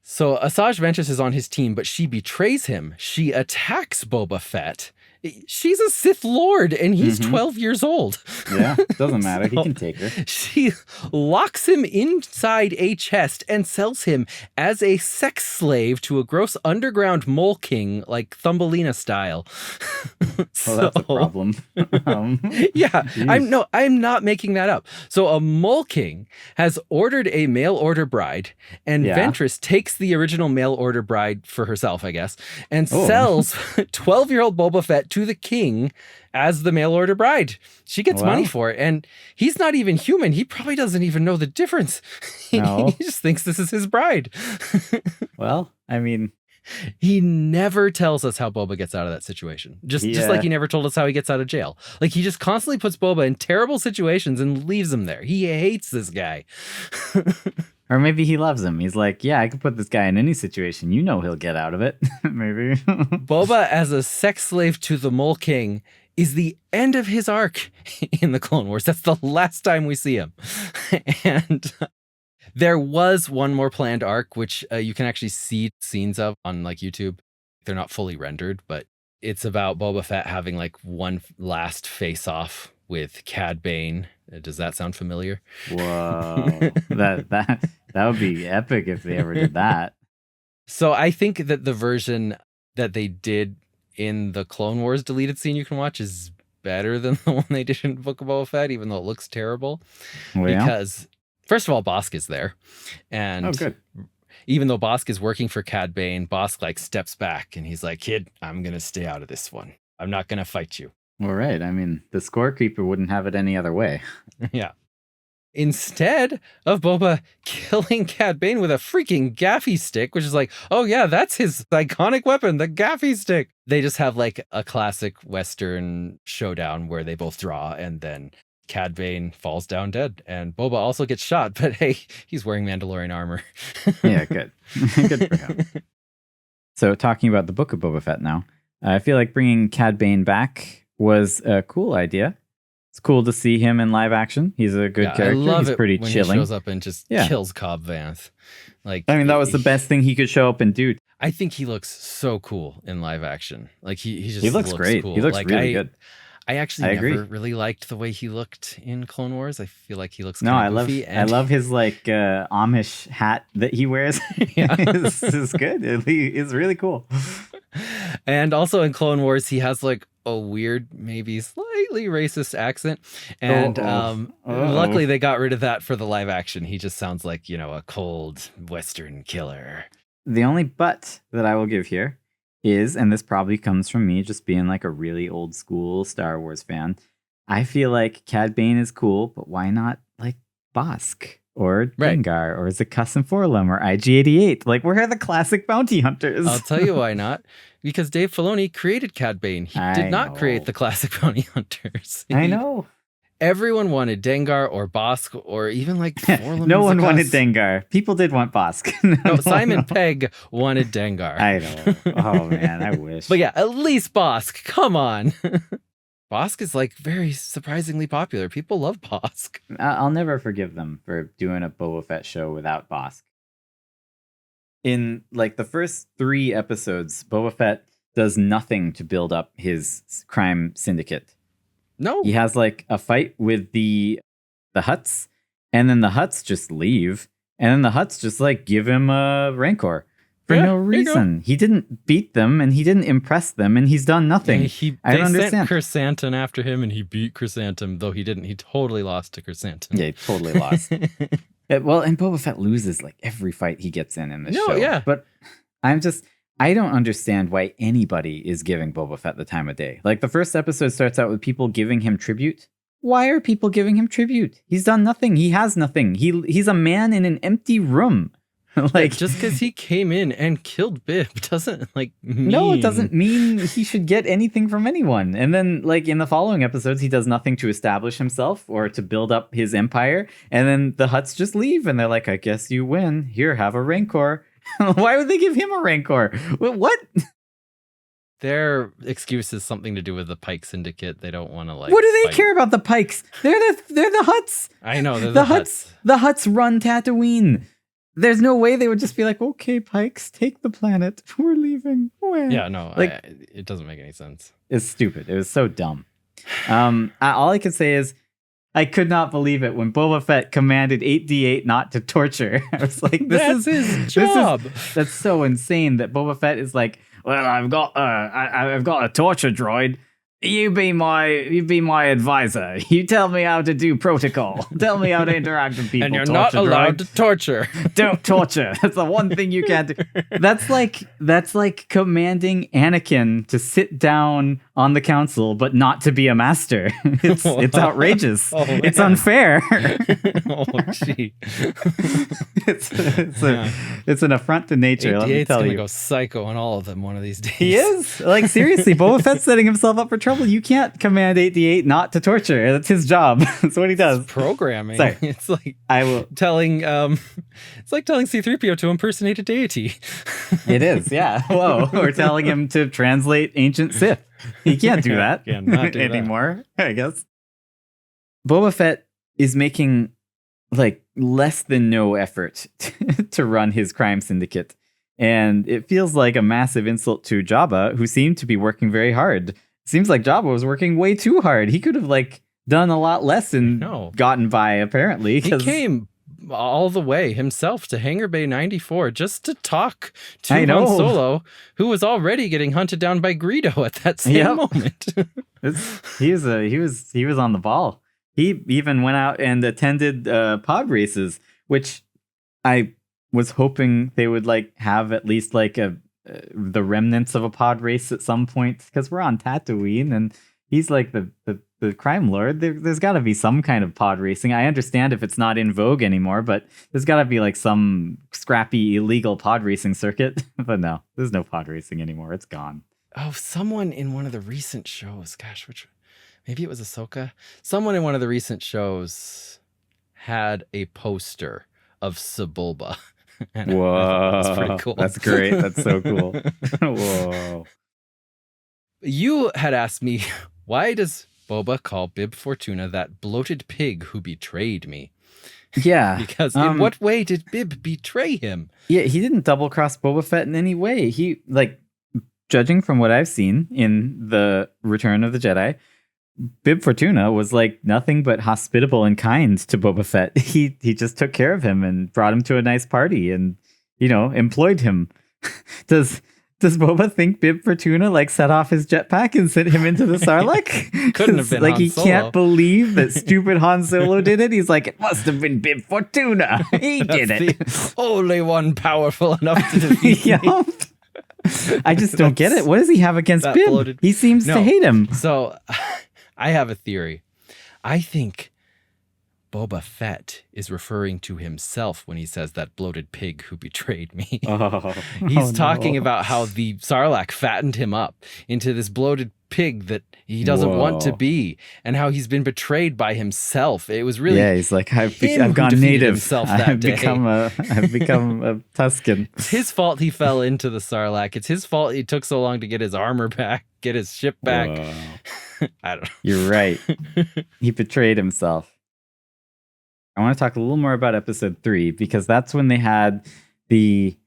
So Asajj Ventress is on his team, but she betrays him. She attacks Boba Fett. She's a Sith Lord, and he's 12 years old. Yeah, doesn't matter. He can take her. She locks him inside a chest and sells him as a sex slave to a gross underground mole king, like Thumbelina style. Well, that's a problem. Yeah, I'm not making that up. So a mole king has ordered a mail order bride, and Ventress takes the original mail order bride for herself, I guess, and sells 12-year-old Boba Fett to the king as the mail order bride. She gets money for it, and he's not even human. He probably doesn't even know the difference. No. He just thinks this is his bride. Well, I mean, he never tells us how Boba gets out of that situation. Just like he never told us how he gets out of jail. Like, he just constantly puts Boba in terrible situations and leaves him there. He hates this guy. Or maybe he loves him. He's like, yeah, I could put this guy in any situation. You know he'll get out of it. Maybe. Boba as a sex slave to the Mole King is the end of his arc in the Clone Wars. That's the last time we see him. And there was one more planned arc, which you can actually see scenes of on like YouTube. They're not fully rendered, but it's about Boba Fett having like one last face-off with Cad Bane. Does that sound familiar? Whoa. That would be epic if they ever did that. So I think that the version that they did in the Clone Wars deleted scene you can watch is better than the one they did in Book of Boba Fett, even though it looks terrible. Oh, yeah? Because first of all, Bosk is there, and Oh, good. even though Bosk is working for Cad Bane, Bosk like steps back and he's like, "Kid, I'm gonna stay out of this one. I'm not gonna fight you." All right. I mean, the score keeper wouldn't have it any other way. Yeah. Instead of Boba killing Cad Bane with a freaking gaffy stick, which is like, oh yeah, that's his iconic weapon, the gaffy stick. They just have like a classic Western showdown where they both draw and then Cad Bane falls down dead. And Boba also gets shot, but hey, he's wearing Mandalorian armor. Yeah, good. Good for him. So talking about the Book of Boba Fett now, I feel like bringing Cad Bane back was a cool idea. It's cool to see him in live action. He's a good character. I love He's pretty when chilling. he shows up and just kills Cobb Vanth. Like, I mean, that was the best thing he could show up and do. I think he looks so cool in live action. Like he just looks great. Cool. He looks like, really good. I actually agree. never really liked the way he looked in Clone Wars. I feel like he looks No, I love goofy, I love his like Amish hat that he wears. Yeah. It's good. It's really cool. And also in Clone Wars, he has like a weird, maybe slightly racist accent. And luckily they got rid of that for the live action. He just sounds like, a cold Western killer. The only but that I will give here is, and this probably comes from me just being like a really old school Star Wars fan, I feel like Cad Bane is cool, but why not like Bosk or Dengar or Zakuss Forlum or IG-88? Like, where are the classic bounty hunters? I'll tell you why not. Because Dave Filoni created Cad Bane. He did not create the classic bounty hunters. I know. Everyone wanted Dengar or Bosk or even like Forlum. No one wanted Dengar. People did want Bosk. No, Simon Pegg wanted Dengar. I know. Oh man, I wish. But yeah, at least Bosk. Come on. Bosk is like very surprisingly popular. People love Bosk. I'll never forgive them for doing a Boba Fett show without Bosk. In like the first 3 episodes, Boba Fett does nothing to build up his crime syndicate. No. He has like a fight with the Hutts, and then the Hutts just leave, and then the Hutts just like give him a Rancor for no reason. He didn't beat them, and he didn't impress them, and he's done nothing. I don't understand. They sent Chrysanthemum after him, and he beat Chrysanthemum, though he didn't. He totally lost to Chrysanthemum. Yeah, he totally lost. Well, and Boba Fett loses like every fight he gets in this show. Yeah. But I don't understand why anybody is giving Boba Fett the time of day. Like the first episode starts out with people giving him tribute. Why are people giving him tribute? He's done nothing. He has nothing. He's a man in an empty room. Like just because he came in and killed Bib doesn't mean... No, it doesn't mean he should get anything from anyone. And then like in the following episodes, he does nothing to establish himself or to build up his empire. And then the Hutts just leave and they're like, I guess you win. Here, have a Rancor. Why would they give him a Rancor? What? Their excuse is something to do with the Pike Syndicate. They don't want to like. What do they care about the Pikes? They're the Hutts. I know they're the Hutts. The Hutts run Tatooine. There's no way they would just be like, okay, Pikes, take the planet. We're leaving. Yeah, no, it doesn't make any sense. It's stupid. It was so dumb. All I can say is, I could not believe it when Boba Fett commanded 8D8 not to torture. I was like, that's his job. That's so insane that Boba Fett is like, well, I've got a torture droid. You be my advisor. You tell me how to do protocol. Tell me how to interact with people. And you're not allowed to torture. Don't torture. That's the one thing you can't do. That's like commanding Anakin to sit down on the council, but not to be a master. It's outrageous. It's unfair. Oh, gee. It's an affront to nature. Let me tell you. Gonna go psycho on all of them one of these days. He is. Like seriously, Boba Fett's setting himself up for trouble. You can't command 8D8 not to torture. That's his job. That's what he does. It's programming. Sorry. It's like telling it's like telling C-3PO to impersonate a deity. It is, yeah. Whoa. Or telling him to translate ancient Sith. He can't do that anymore, I guess. Boba Fett is making like less than no effort to run his crime syndicate. And it feels like a massive insult to Jabba, who seemed to be working very hard. Seems like Jabba was working way too hard. He could have like done a lot less and gotten by, apparently. He came all the way himself to Hangar Bay 94 just to talk to I know. Han Solo, who was already getting hunted down by Greedo at that same moment. He was on the ball. He even went out and attended pod races, which I was hoping they would like have at least like the remnants of a pod race at some point, because we're on Tatooine and he's like the crime lord. There's got to be some kind of pod racing. I understand if it's not in vogue anymore, but there's got to be like some scrappy illegal pod racing circuit. But no, there's no pod racing anymore. It's gone. Oh, someone in one of the recent shows, gosh, maybe it was Ahsoka. Someone in one of the recent shows had a poster of Sebulba. And Whoa, that's pretty cool. That's great. That's so cool. Whoa. You had asked me, why does Boba call Bib Fortuna that bloated pig who betrayed me? Yeah. Because in what way did Bib betray him? Yeah, he didn't double cross Boba Fett in any way. He, like, judging from what I've seen in the Return of the Jedi, Bib Fortuna was like nothing but hospitable and kind to Boba Fett. He just took care of him and brought him to a nice party and, you know, employed him. Does Boba think Bib Fortuna like set off his jetpack and sent him into the Sarlacc? Couldn't have been like Han he Solo. Can't believe that stupid Han Solo did it. He's like, it must have been Bib Fortuna. He did it. The only one powerful enough to defeat me. Yup. I just don't get it. What does he have against that Bib? bloated- He seems to hate him. So I have a theory. I think Boba Fett is referring to himself when he says that bloated pig who betrayed me. He's talking about how the Sarlacc fattened him up into this bloated pig that he doesn't want to be, and how he's been betrayed by himself. It was really he's like, I've who gone defeated native. himself that I've day. become a Tusken. It's his fault he fell into the Sarlacc. It's his fault he took so long to get his armor back, get his ship back. I don't know. You're right. He betrayed himself. I want to talk a little more about episode 3, because that's when they had the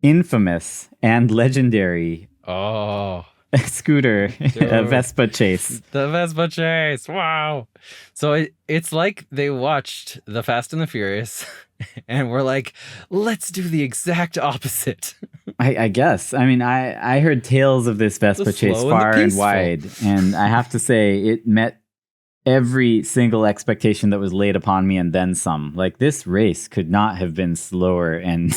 infamous and legendary scooter Vespa chase. The Vespa chase. Wow. So it's like they watched The Fast and the Furious and we're like, let's do the exact opposite. I guess. I mean, I heard tales of this Vespa chase far and wide, and I have to say it met every single expectation that was laid upon me and then some. Like, this race could not have been slower and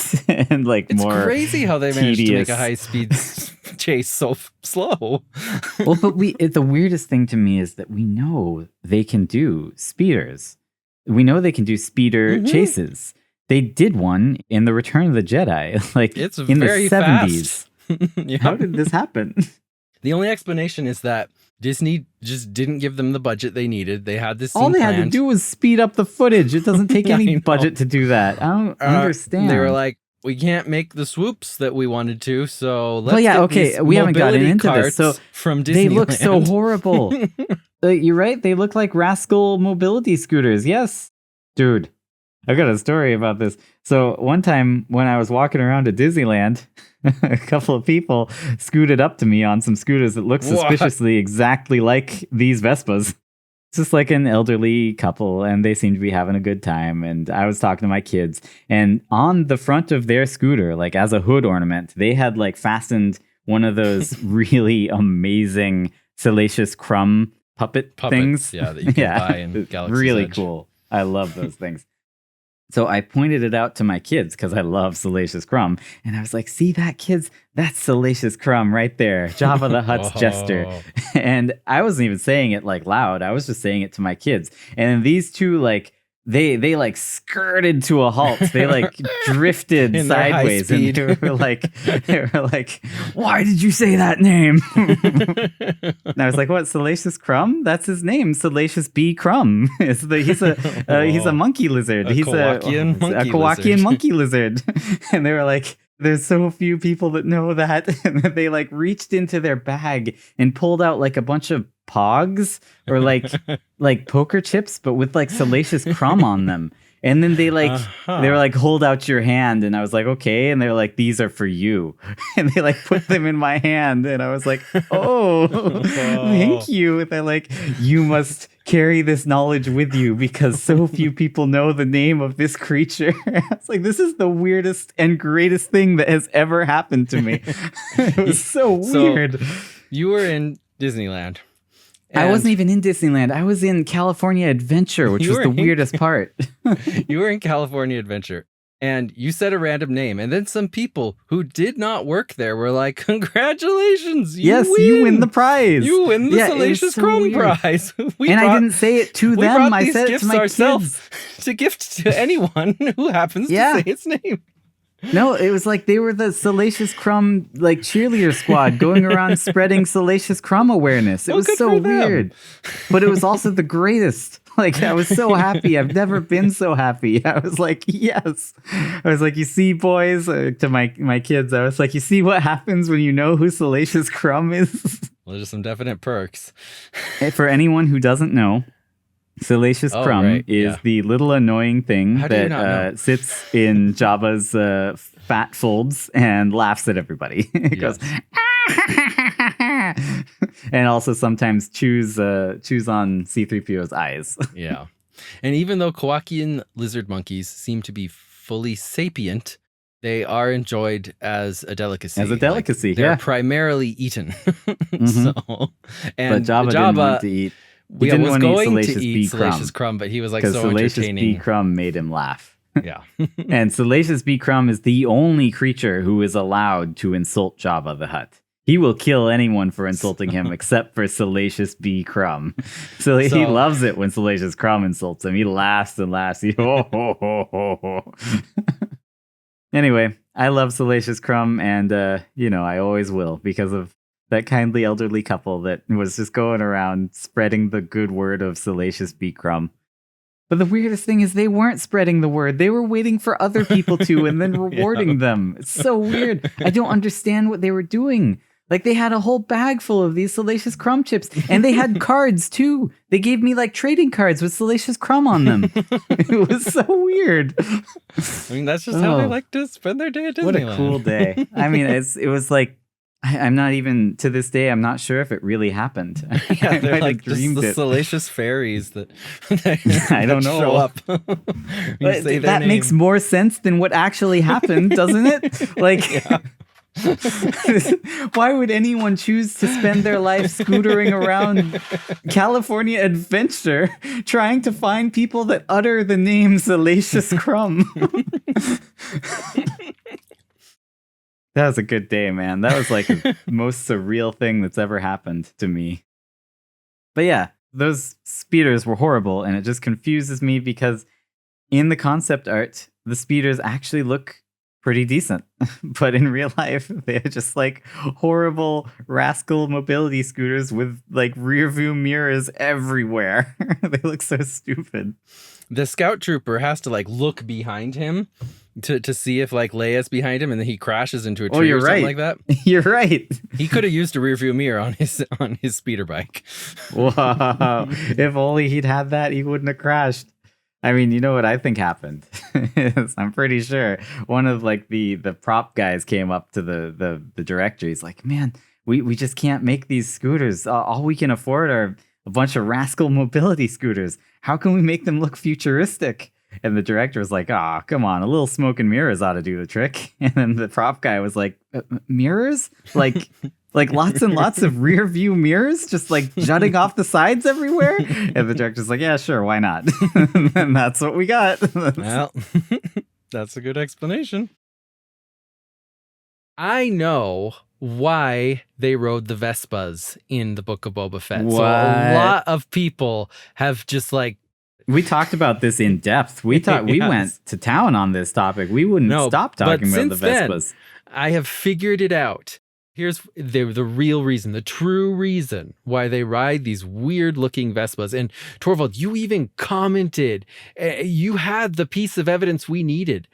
like it's more crazy how they managed tedious. to make a high-speed chase so slow. Well, but the weirdest thing to me is that we know they can do speeders. We know they can do speeder chases. They did one in the Return of the Jedi, like It's in very the 70s. Yeah. How did this happen? The only explanation is that Disney just didn't give them the budget they needed. They had this scene All they had to planned. do was speed up the footage. It doesn't take I any know. budget to do that. I don't understand. They were like, we can't make the swoops that we wanted to, so let's get these we haven't gotten mobility into this. carts So from Disneyland. they look so horrible. You're right. They look like rascal mobility scooters. Yes, dude. I've got a story about this. So one time when I was walking around at Disneyland, a couple of people scooted up to me on some scooters that looked suspiciously exactly like these Vespas. It's just like an elderly couple, and they seemed to be having a good time. And I was talking to my kids, and on the front of their scooter, like as a hood ornament, they had like fastened one of those really amazing Salacious Crumb puppets things. Yeah, that you can buy in Galaxy's Really Edge. cool. I love those things. So I pointed it out to my kids because I love Salacious Crumb. And I was like, see that, kids? That's Salacious Crumb right there. Jabba the Hutt's jester. And I wasn't even saying it like loud. I was just saying it to my kids. And these two, like, they like skirted to a halt. They like drifted In their high sideways. And speed. they were like, why did you say that name? And I was like, what, Salacious Crumb? That's his name, Salacious B. Crumb. He's a monkey lizard. He's Kowakian monkey a Kowakian lizard. monkey lizard. And they were like, there's so few people that know that. And then they like reached into their bag and pulled out like a bunch of Pogs or like poker chips, but with like Salacious Crumb on them. And then they were like, hold out your hand. And I was like, okay. And they're like, these are for you. And they like put them in my hand. And I was like, oh, thank you. They're like, you must carry this knowledge with you because so few people know the name of this creature. It's like, this is the weirdest and greatest thing that has ever happened to me. It was so weird. You were in Disneyland. I wasn't even in Disneyland. I was in California Adventure, which was the weirdest part. You were in California Adventure, and you said a random name, and then some people who did not work there were like, congratulations, you win the prize. You win the Salacious Crumb prize. I didn't say it to them. I said it to my kids. To gift to anyone who happens to say its name. No, it was like they were the Salacious Crumb like cheerleader squad going around spreading Salacious Crumb awareness. It was so weird. But it was also the greatest. Like, I was so happy. I've never been so happy. I was like, yes. I was like, you see, boys, to my kids, I was like, you see what happens when you know who Salacious Crumb is? Well, there's some definite perks. For anyone who doesn't know, Salacious Crumb is the little annoying thing that sits in Jabba's fat folds and laughs at everybody. It goes, and also sometimes chews on C-3PO's eyes. Yeah. And even though Kowakian lizard monkeys seem to be fully sapient, they are enjoyed as a delicacy. They're primarily eaten. Mm-hmm. But Jabba didn't want to eat. He didn't want to eat Salacious Crumb, but he was like so Salacious entertaining. B. Crumb made him laugh. Yeah. And Salacious B. Crumb is the only creature who is allowed to insult Jabba the Hutt. He will kill anyone for insulting him except for Salacious B. Crumb. So he loves it when Salacious Crumb insults him. He laughs and laughs. Anyway, I love Salacious Crumb, and I always will because of that kindly elderly couple that was just going around spreading the good word of Salacious B. Crumb. But the weirdest thing is they weren't spreading the word. They were waiting for other people to and then rewarding them. It's so weird. I don't understand what they were doing. Like, they had a whole bag full of these Salacious Crumb chips, and they had cards too. They gave me like trading cards with Salacious Crumb on them. It was so weird. I mean, that's just how they like to spend their day at Disneyland. What a cool day. I mean, it was like, I'm not even, to this day, I'm not sure if it really happened. Yeah, they're like just the salacious fairies that I don't know. Show up. That makes more sense than what actually happened, doesn't it? Like, why would anyone choose to spend their life scootering around California Adventure trying to find people that utter the name Salacious Crumb? That was a good day, man. That was like the most surreal thing that's ever happened to me. But yeah, those speeders were horrible, and it just confuses me because in the concept art, the speeders actually look pretty decent. But in real life, they're just like horrible rascal mobility scooters with like rear view mirrors everywhere. They look so stupid. The scout trooper has to like look behind him to see if like Leia's behind him, and then he crashes into a tree or something like that. You're right. He could have used a rear view mirror on his speeder bike. Wow. If only he'd had that, he wouldn't have crashed. I mean, you know what I think happened? I'm pretty sure one of like the prop guys came up to the director. He's like, man, we just can't make these scooters. All we can afford are a bunch of rascal mobility scooters. How can we make them look futuristic? And the director was like, "Ah, come on, a little smoke and mirrors ought to do the trick." And then the prop guy was like, "Mirrors? Like lots and lots of rear view mirrors, just like jutting off the sides everywhere?" And the director's like, "Yeah, sure, why not?" And that's what we got. Well, that's a good explanation. I know why they rode the Vespas in the Book of Boba Fett. What? So a lot of people have just like, we talked about this in depth. We went to town on this topic. We wouldn't stop talking about the Vespas. Then, I have figured it out. Here's the real reason, the true reason why they ride these weird looking Vespas. And Torvald, you even commented, you had the piece of evidence we needed.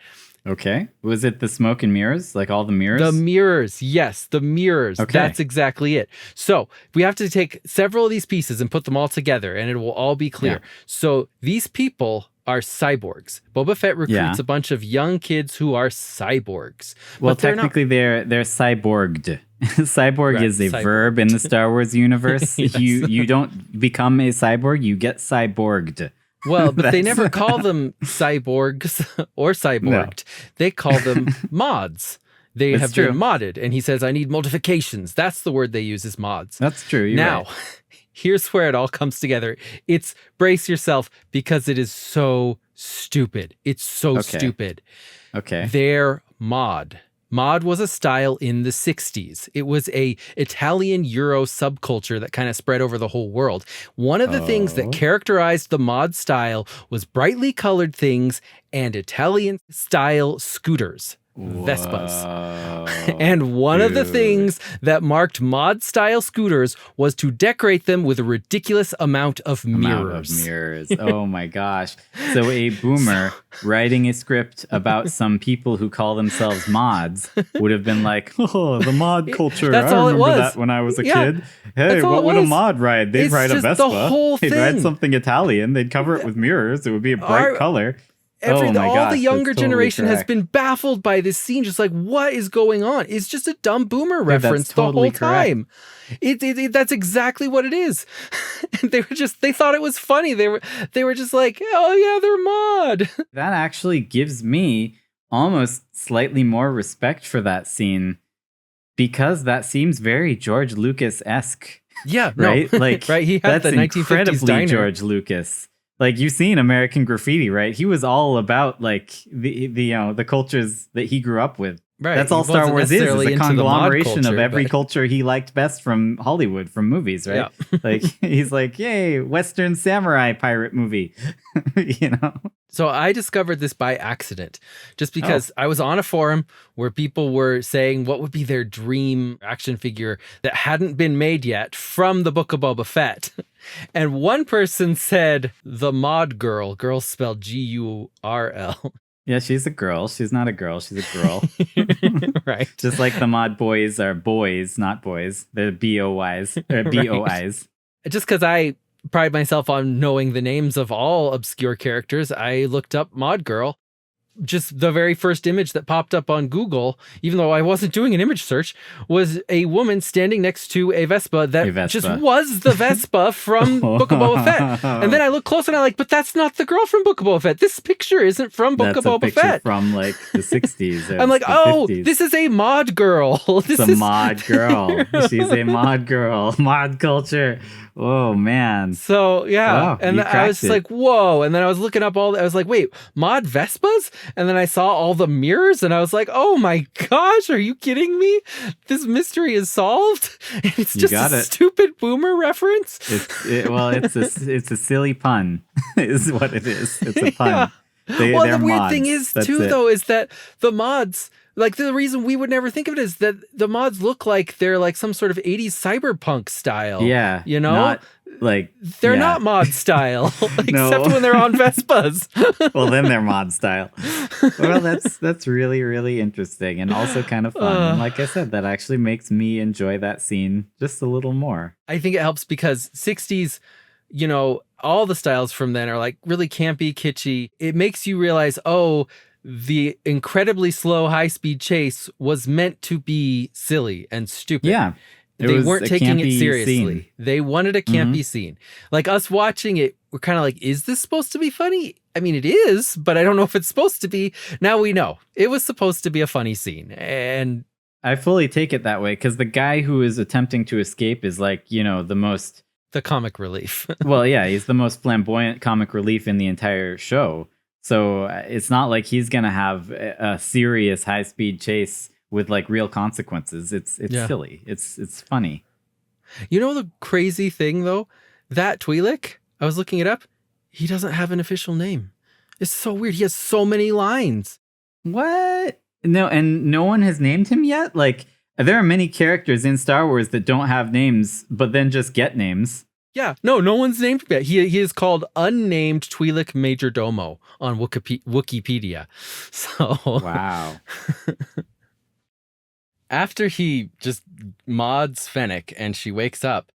Okay. Was it the smoke and mirrors? Like all the mirrors? The mirrors. Yes, the mirrors. Okay. That's exactly it. So we have to take several of these pieces and put them all together, and it will all be clear. Yeah. So these people are cyborgs. Boba Fett recruits a bunch of young kids who are cyborgs. Well, technically they're cyborged. Cyborg is a verb in the Star Wars universe. Yes. You don't become a cyborg, you get cyborged. Well, but they never call them cyborgs or cyborged. No. They call them mods. They have been modded. And he says, I need modifications. That's the word they use is mods. That's true. You're now, right. Here's where it all comes together. It's brace yourself because it is so stupid. It's so stupid. Okay. They're mod. Mod was a style in the 60s. It was a Italian Euro subculture that kind of spread over the whole world. One of the things that characterized the mod style was brightly colored things and Italian style scooters. Vespas. And one of the things that marked mod style scooters was to decorate them with a ridiculous amount of mirrors. Oh my gosh. So a boomer writing a script about some people who call themselves mods would have been like, oh, the mod culture. That's I all it remember was. That when I was a kid. Hey, what would a mod ride? They'd ride a Vespa. The whole thing. They'd ride something Italian. They'd cover it with mirrors. It would be a bright color. All the younger generation has been baffled by this scene, just like, what is going on? It's just a dumb boomer reference the whole time. That's exactly what it is. They thought it was funny. They were just like, oh yeah, they're mod. That actually gives me almost slightly more respect for that scene because that seems very George Lucas-esque. Yeah, right? No. Like, right? He had that's the 1950s incredibly diner. George Lucas. Like, you've seen American Graffiti, right? He was all about like the cultures that he grew up with. Right. That's all Star Wars is a conglomeration of every culture he liked best from Hollywood, from movies, right? Yeah. Like, he's like, yay, Western samurai pirate movie, you know? So I discovered this by accident, just because I was on a forum where people were saying what would be their dream action figure that hadn't been made yet from the Book of Boba Fett. And one person said the mod girl spelled Gurl. Yeah, she's a girl. She's not a girl. She's a girl. Right. Just like the mod boys are boys, not boys. They're B-O-Ys. Or B-O-Is. Just because I pride myself on knowing the names of all obscure characters, I looked up mod girl. Just the very first image that popped up on Google, even though I wasn't doing an image search, was a woman standing next to a Vespa that just was the Vespa from Book of Boba Fett. And then I look close and I'm like, but that's not the girl from Book of Boba Fett. This picture isn't from Book of Boba Fett. From like the 60s. I'm like, oh, 50s. This is a mod girl. This is a mod girl. She's a mod girl. Mod culture. Oh, man. So, yeah. Wow, and I was just like, whoa. And then I was looking up I was like, wait, mod Vespas? And then I saw all the mirrors and I was like, oh my gosh, are you kidding me? This mystery is solved? It's just a stupid boomer reference? It's a silly pun, is what it is. It's a pun. Yeah. The weird thing is, though, is that the mods... Like, the reason we would never think of it is that the mods look like they're like some sort of 80s cyberpunk style. Yeah. You know? Not like... They're not mod style, except when they're on Vespas. Well, then they're mod style. Well, that's really, really interesting and also kind of fun. And like I said, that actually makes me enjoy that scene just a little more. I think it helps because 60s, you know, all the styles from then are like really campy, kitschy. It makes you realize, the incredibly slow high-speed chase was meant to be silly and stupid. Yeah. They weren't taking it seriously. Scene. They wanted a campy scene. Like, us watching it, we're kind of like, is this supposed to be funny? I mean, it is, but I don't know if it's supposed to be. Now we know. It was supposed to be a funny scene. And I fully take it that way, because the guy who is attempting to escape is like, you know, the comic relief. Well, yeah, he's the most flamboyant comic relief in the entire show. So it's not like he's going to have a serious high-speed chase with like real consequences. It's silly. It's funny. You know the crazy thing, though? That Twi'lek, I was looking it up, he doesn't have an official name. It's so weird. He has so many lines. What? No, and no one has named him yet? Like, there are many characters in Star Wars that don't have names, but then just get names. Yeah, no one's named yet. He is called unnamed Twi'lek Majordomo on Wikipedia. So Wow. after he just mods Fennec and she wakes up,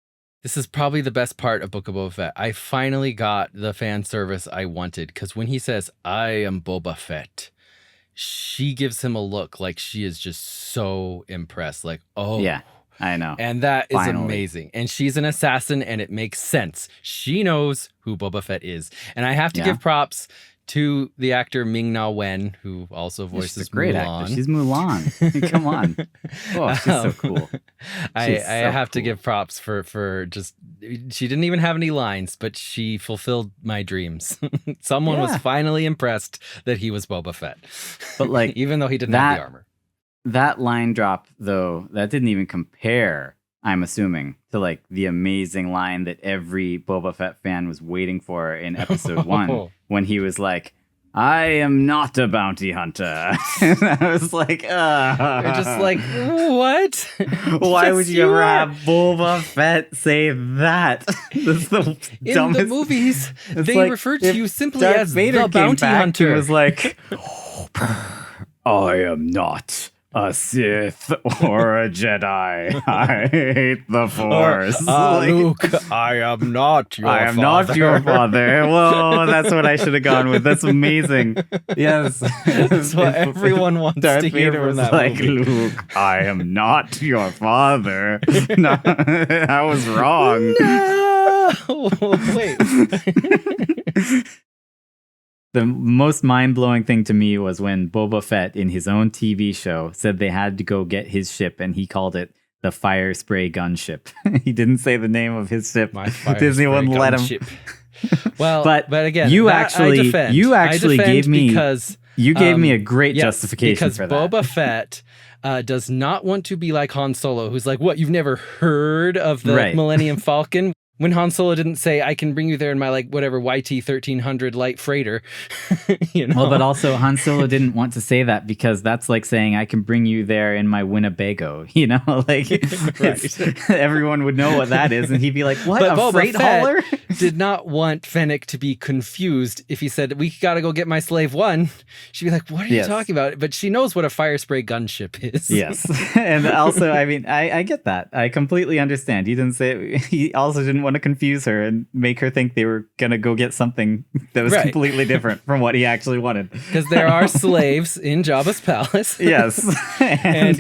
this is probably the best part of Book of Boba Fett. I finally got the fan service I wanted, because when he says, "I am Boba Fett," she gives him a look like she is just so impressed. Like, oh. Yeah, I know. And that is Finally. amazing. And she's an assassin, and it makes sense. She knows who Boba Fett is. And I have to give props to the actor Ming-Na Wen, who also voices She's a great Mulan. actor. She's Mulan. Come on. Oh, she's so cool. I have to give props for just, she didn't even have any lines, but she fulfilled my dreams. Someone was finally impressed that he was Boba Fett. But like, even though he didn't have the armor. That line drop, though, that didn't even compare, I'm assuming, to like the amazing line that every Boba Fett fan was waiting for in episode 1, when he was like, "I am not a bounty hunter." And I was like, You're just like, what? Why would you ever have Boba Fett say that? That's the dumbest. In the movies, they like refer to you simply Darth as Vader the bounty hunter. He was like, "I am not a Sith or a Jedi. I hate the Force." Luke, I am not your father. I am not your father. Whoa, that's what I should have gone with. That's amazing. Yes. That's what everyone wants Darth to hear Vader from was that like, movie. "Luke, I am not your father." No, I was wrong. No! Wait. The most mind-blowing thing to me was when Boba Fett, in his own TV show, said they had to go get his ship, and he called it the Fire Spray Gunship. He didn't say the name of his ship. Disney wouldn't let him. Ship. Well, but again, you actually gave me because you gave me a great justification for that. Because Boba Fett does not want to be like Han Solo, who's like, "What? You've never heard of the Millennium Falcon?" When Han Solo didn't say, "I can bring you there in my YT 1300 light freighter," you know. Well, but also Han Solo didn't want to say that because that's like saying, "I can bring you there in my Winnebago," you know, like everyone would know what that is, and he'd be like, "What? But a freight hauler?" Did not want Fennec to be confused. If he said, "We got to go get my slave one," she'd be like, "What are you talking about?" But she knows what a fire spray gunship is. Yes, and also, I mean, I get that. I completely understand. He didn't say. He also didn't want to confuse her and make her think they were gonna go get something that was completely different from what he actually wanted. Because there are slaves in Jabba's palace. Yes, and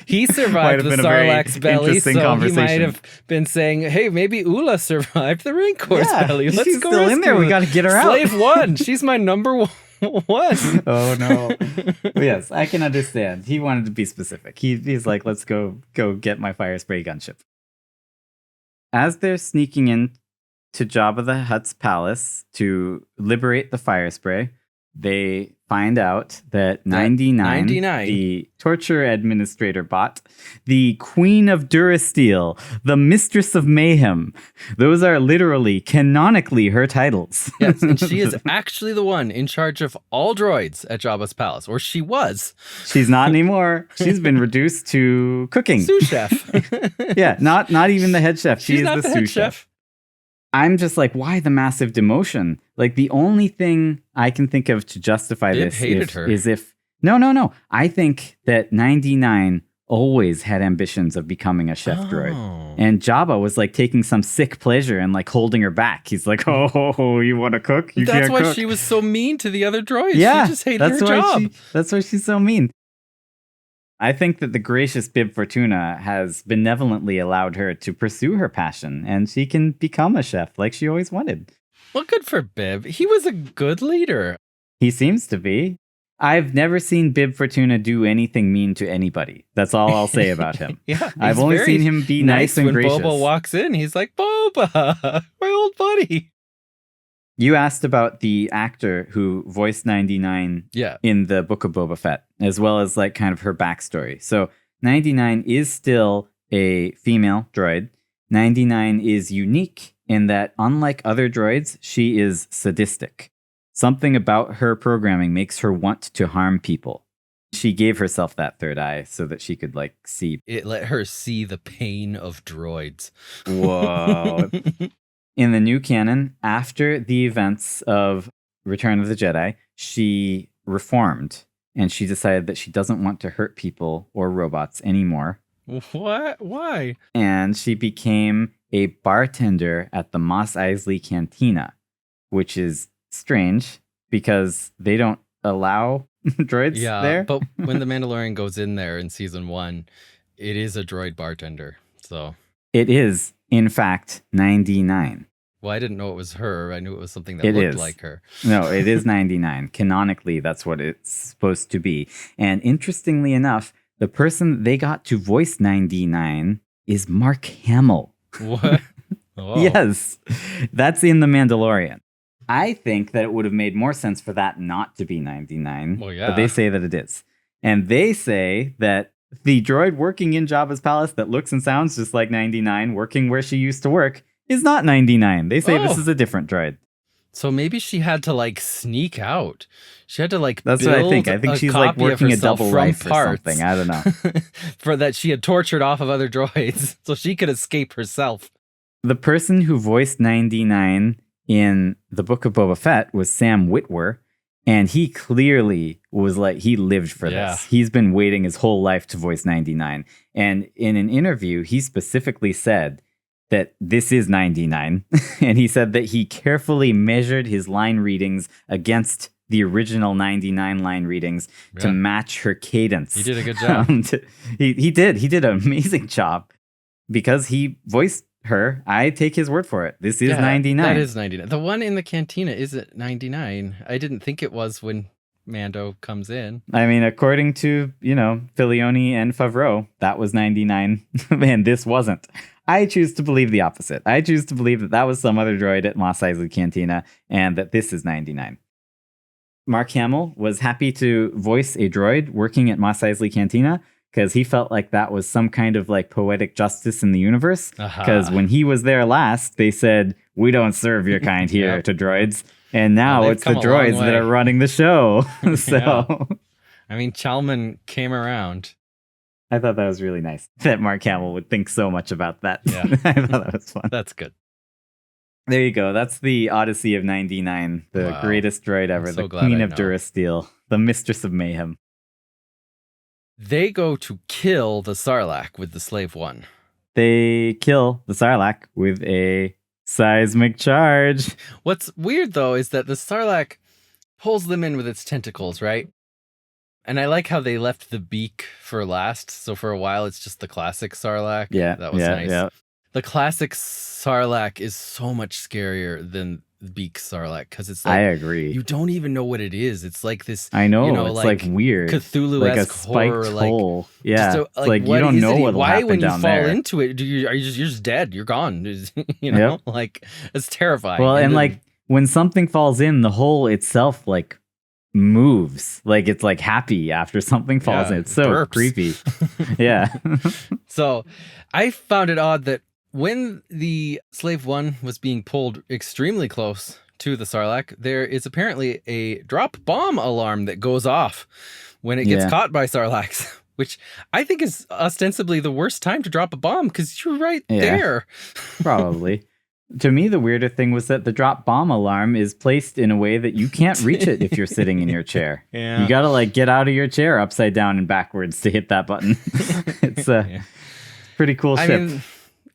he survived the Sarlacc's belly, so he might have been saying, "Hey, maybe Ula survived the Rancor's belly. Let's she's go still in there. We got to get her out." Slave one. She's my number one. Oh no. Yes, I can understand. He wanted to be specific. He's like, "Let's go get my fire spray gunship." As they're sneaking in to Jabba the Hutt's palace to liberate the fire spray, they find out that 99, the torture administrator bot, the Queen of Durasteel, the Mistress of Mayhem, those are literally, canonically, her titles. Yes, and she is actually the one in charge of all droids at Jabba's palace, or she was. She's not anymore. She's been reduced to cooking. Sous chef. Yeah, not even the head chef. She's is not the the sous head chef. I'm just like, why the massive demotion? Like, the only thing I can think of to justify this is if... No. I think that 99 always had ambitions of becoming a chef droid. And Jabba was like taking some sick pleasure and like holding her back. He's like, "Oh, you want to cook? You can't cook." That's why she was so mean to the other droids. Yeah, she just hated her job. That's why she's so mean. I think that the gracious Bib Fortuna has benevolently allowed her to pursue her passion, and she can become a chef like she always wanted. Well, good for Bib. He was a good leader. He seems to be. I've never seen Bib Fortuna do anything mean to anybody. That's all I'll say about him. Yeah, I've only seen him be nice and gracious. When Boba walks in, he's like, "Boba, my old buddy." You asked about the actor who voiced 99 in the Book of Boba Fett, as well as like kind of her backstory. So 99 is still a female droid. 99 is unique in that, unlike other droids, she is sadistic. Something about her programming makes her want to harm people. She gave herself that third eye so that she could like see. It let her see the pain of droids. Whoa. In the new canon, after the events of Return of the Jedi, she reformed and she decided that she doesn't want to hurt people or robots anymore. What? Why? And she became a bartender at the Mos Eisley Cantina, which is strange because they don't allow droids there. But when the Mandalorian goes in there in season 1, it is a droid bartender. So it is, in fact, 99. Well, I didn't know it was her. I knew it was something that looked like her. No, it is 99. Canonically, that's what it's supposed to be. And interestingly enough, the person they got to voice 99 is Mark Hamill. What? Oh. Yes, that's in The Mandalorian. I think that it would have made more sense for that not to be 99. Well, yeah. But they say that it is. And they say that the droid working in Jabba's palace that looks and sounds just like 99, working where she used to work, is not 99. They say this is a different droid. So maybe she had to like sneak out. She had to like That's build what I think. I think she's like working a double life or something. I don't know. For that she had tortured off of other droids so she could escape herself. The person who voiced 99 in the Book of Boba Fett was Sam Witwer, and he clearly was like, he lived for this. He's been waiting his whole life to voice 99. And in an interview, he specifically said that this is 99. And he said that he carefully measured his line readings against the original 99 line readings to match her cadence. He did a good job. He did an amazing job because he voiced her. I take his word for it. This is 99. That is 99. The one in the cantina isn't 99. I didn't think it was when Mando comes in. I mean, according to, Filoni and Favreau, that was 99, and this wasn't. I choose to believe the opposite. I choose to believe that was some other droid at Mos Eisley Cantina, and that this is 99. Mark Hamill was happy to voice a droid working at Mos Eisley Cantina because he felt like that was some kind of like poetic justice in the universe. Because when he was there last, they said, "We don't serve your kind here to droids." And now it's the droids that are running the show. So, I mean, Chalman came around. I thought that was really nice that Mark Hamill would think so much about that. Yeah. I thought that was fun. That's good. There you go. That's the Odyssey of 99, the greatest droid ever, the Queen of Durasteel, the Mistress of Mayhem. They go to kill the Sarlacc with the Slave One. They kill the Sarlacc with a seismic charge. What's weird, though, is that the Sarlacc pulls them in with its tentacles, right? And I like how they left the beak for last. So for a while, it's just the classic Sarlacc. Yeah, that was nice. Yeah. The classic Sarlacc is so much scarier than the beak Sarlacc because it's like, I agree. You don't even know what it is. It's like this. I know. It's like weird, Cthulhu-esque like a spiked hole. Yeah, like you don't know what'll happen down there. Why, when you fall into it, you're just dead. You're gone. Like it's terrifying. Well, and like when something falls in, the hole itself like moves, like it's like happy after something falls in. It's so creepy. Yeah. So I found it odd that when the Slave One was being pulled extremely close to the Sarlacc, there is apparently a drop bomb alarm that goes off when it gets caught by Sarlaccs, which I think is ostensibly the worst time to drop a bomb because you're right there. Probably. To me, the weirder thing was that the drop bomb alarm is placed in a way that you can't reach it if you're sitting in your chair. Yeah. You got to like get out of your chair upside down and backwards to hit that button. It's a pretty cool ship. Mean,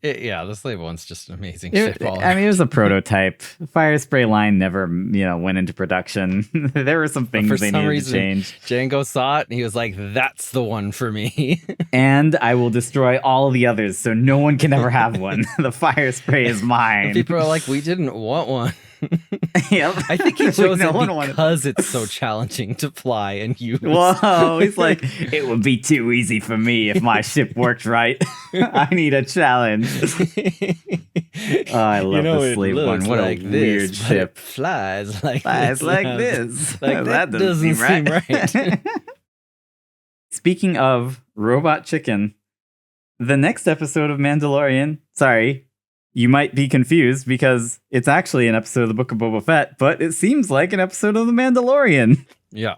the Slave One's just an amazing ship. It was a prototype. The fire spray line never, went into production. There were some things they needed to change. Django saw it and he was like, "That's the one for me." And I will destroy all the others so no one can ever have one. The fire spray is mine. And people are like, "We didn't want one." Yep. I think he chose it because it's so challenging to fly and use. Whoa, he's like, it would be too easy for me if my ship worked right. I need a challenge. Oh, I love the Slave One. What a weird ship. Flies like this. Like, that doesn't seem right. Speaking of robot chicken, the next episode of Mandalorian, you might be confused because it's actually an episode of the Book of Boba Fett, but it seems like an episode of The Mandalorian. Yeah.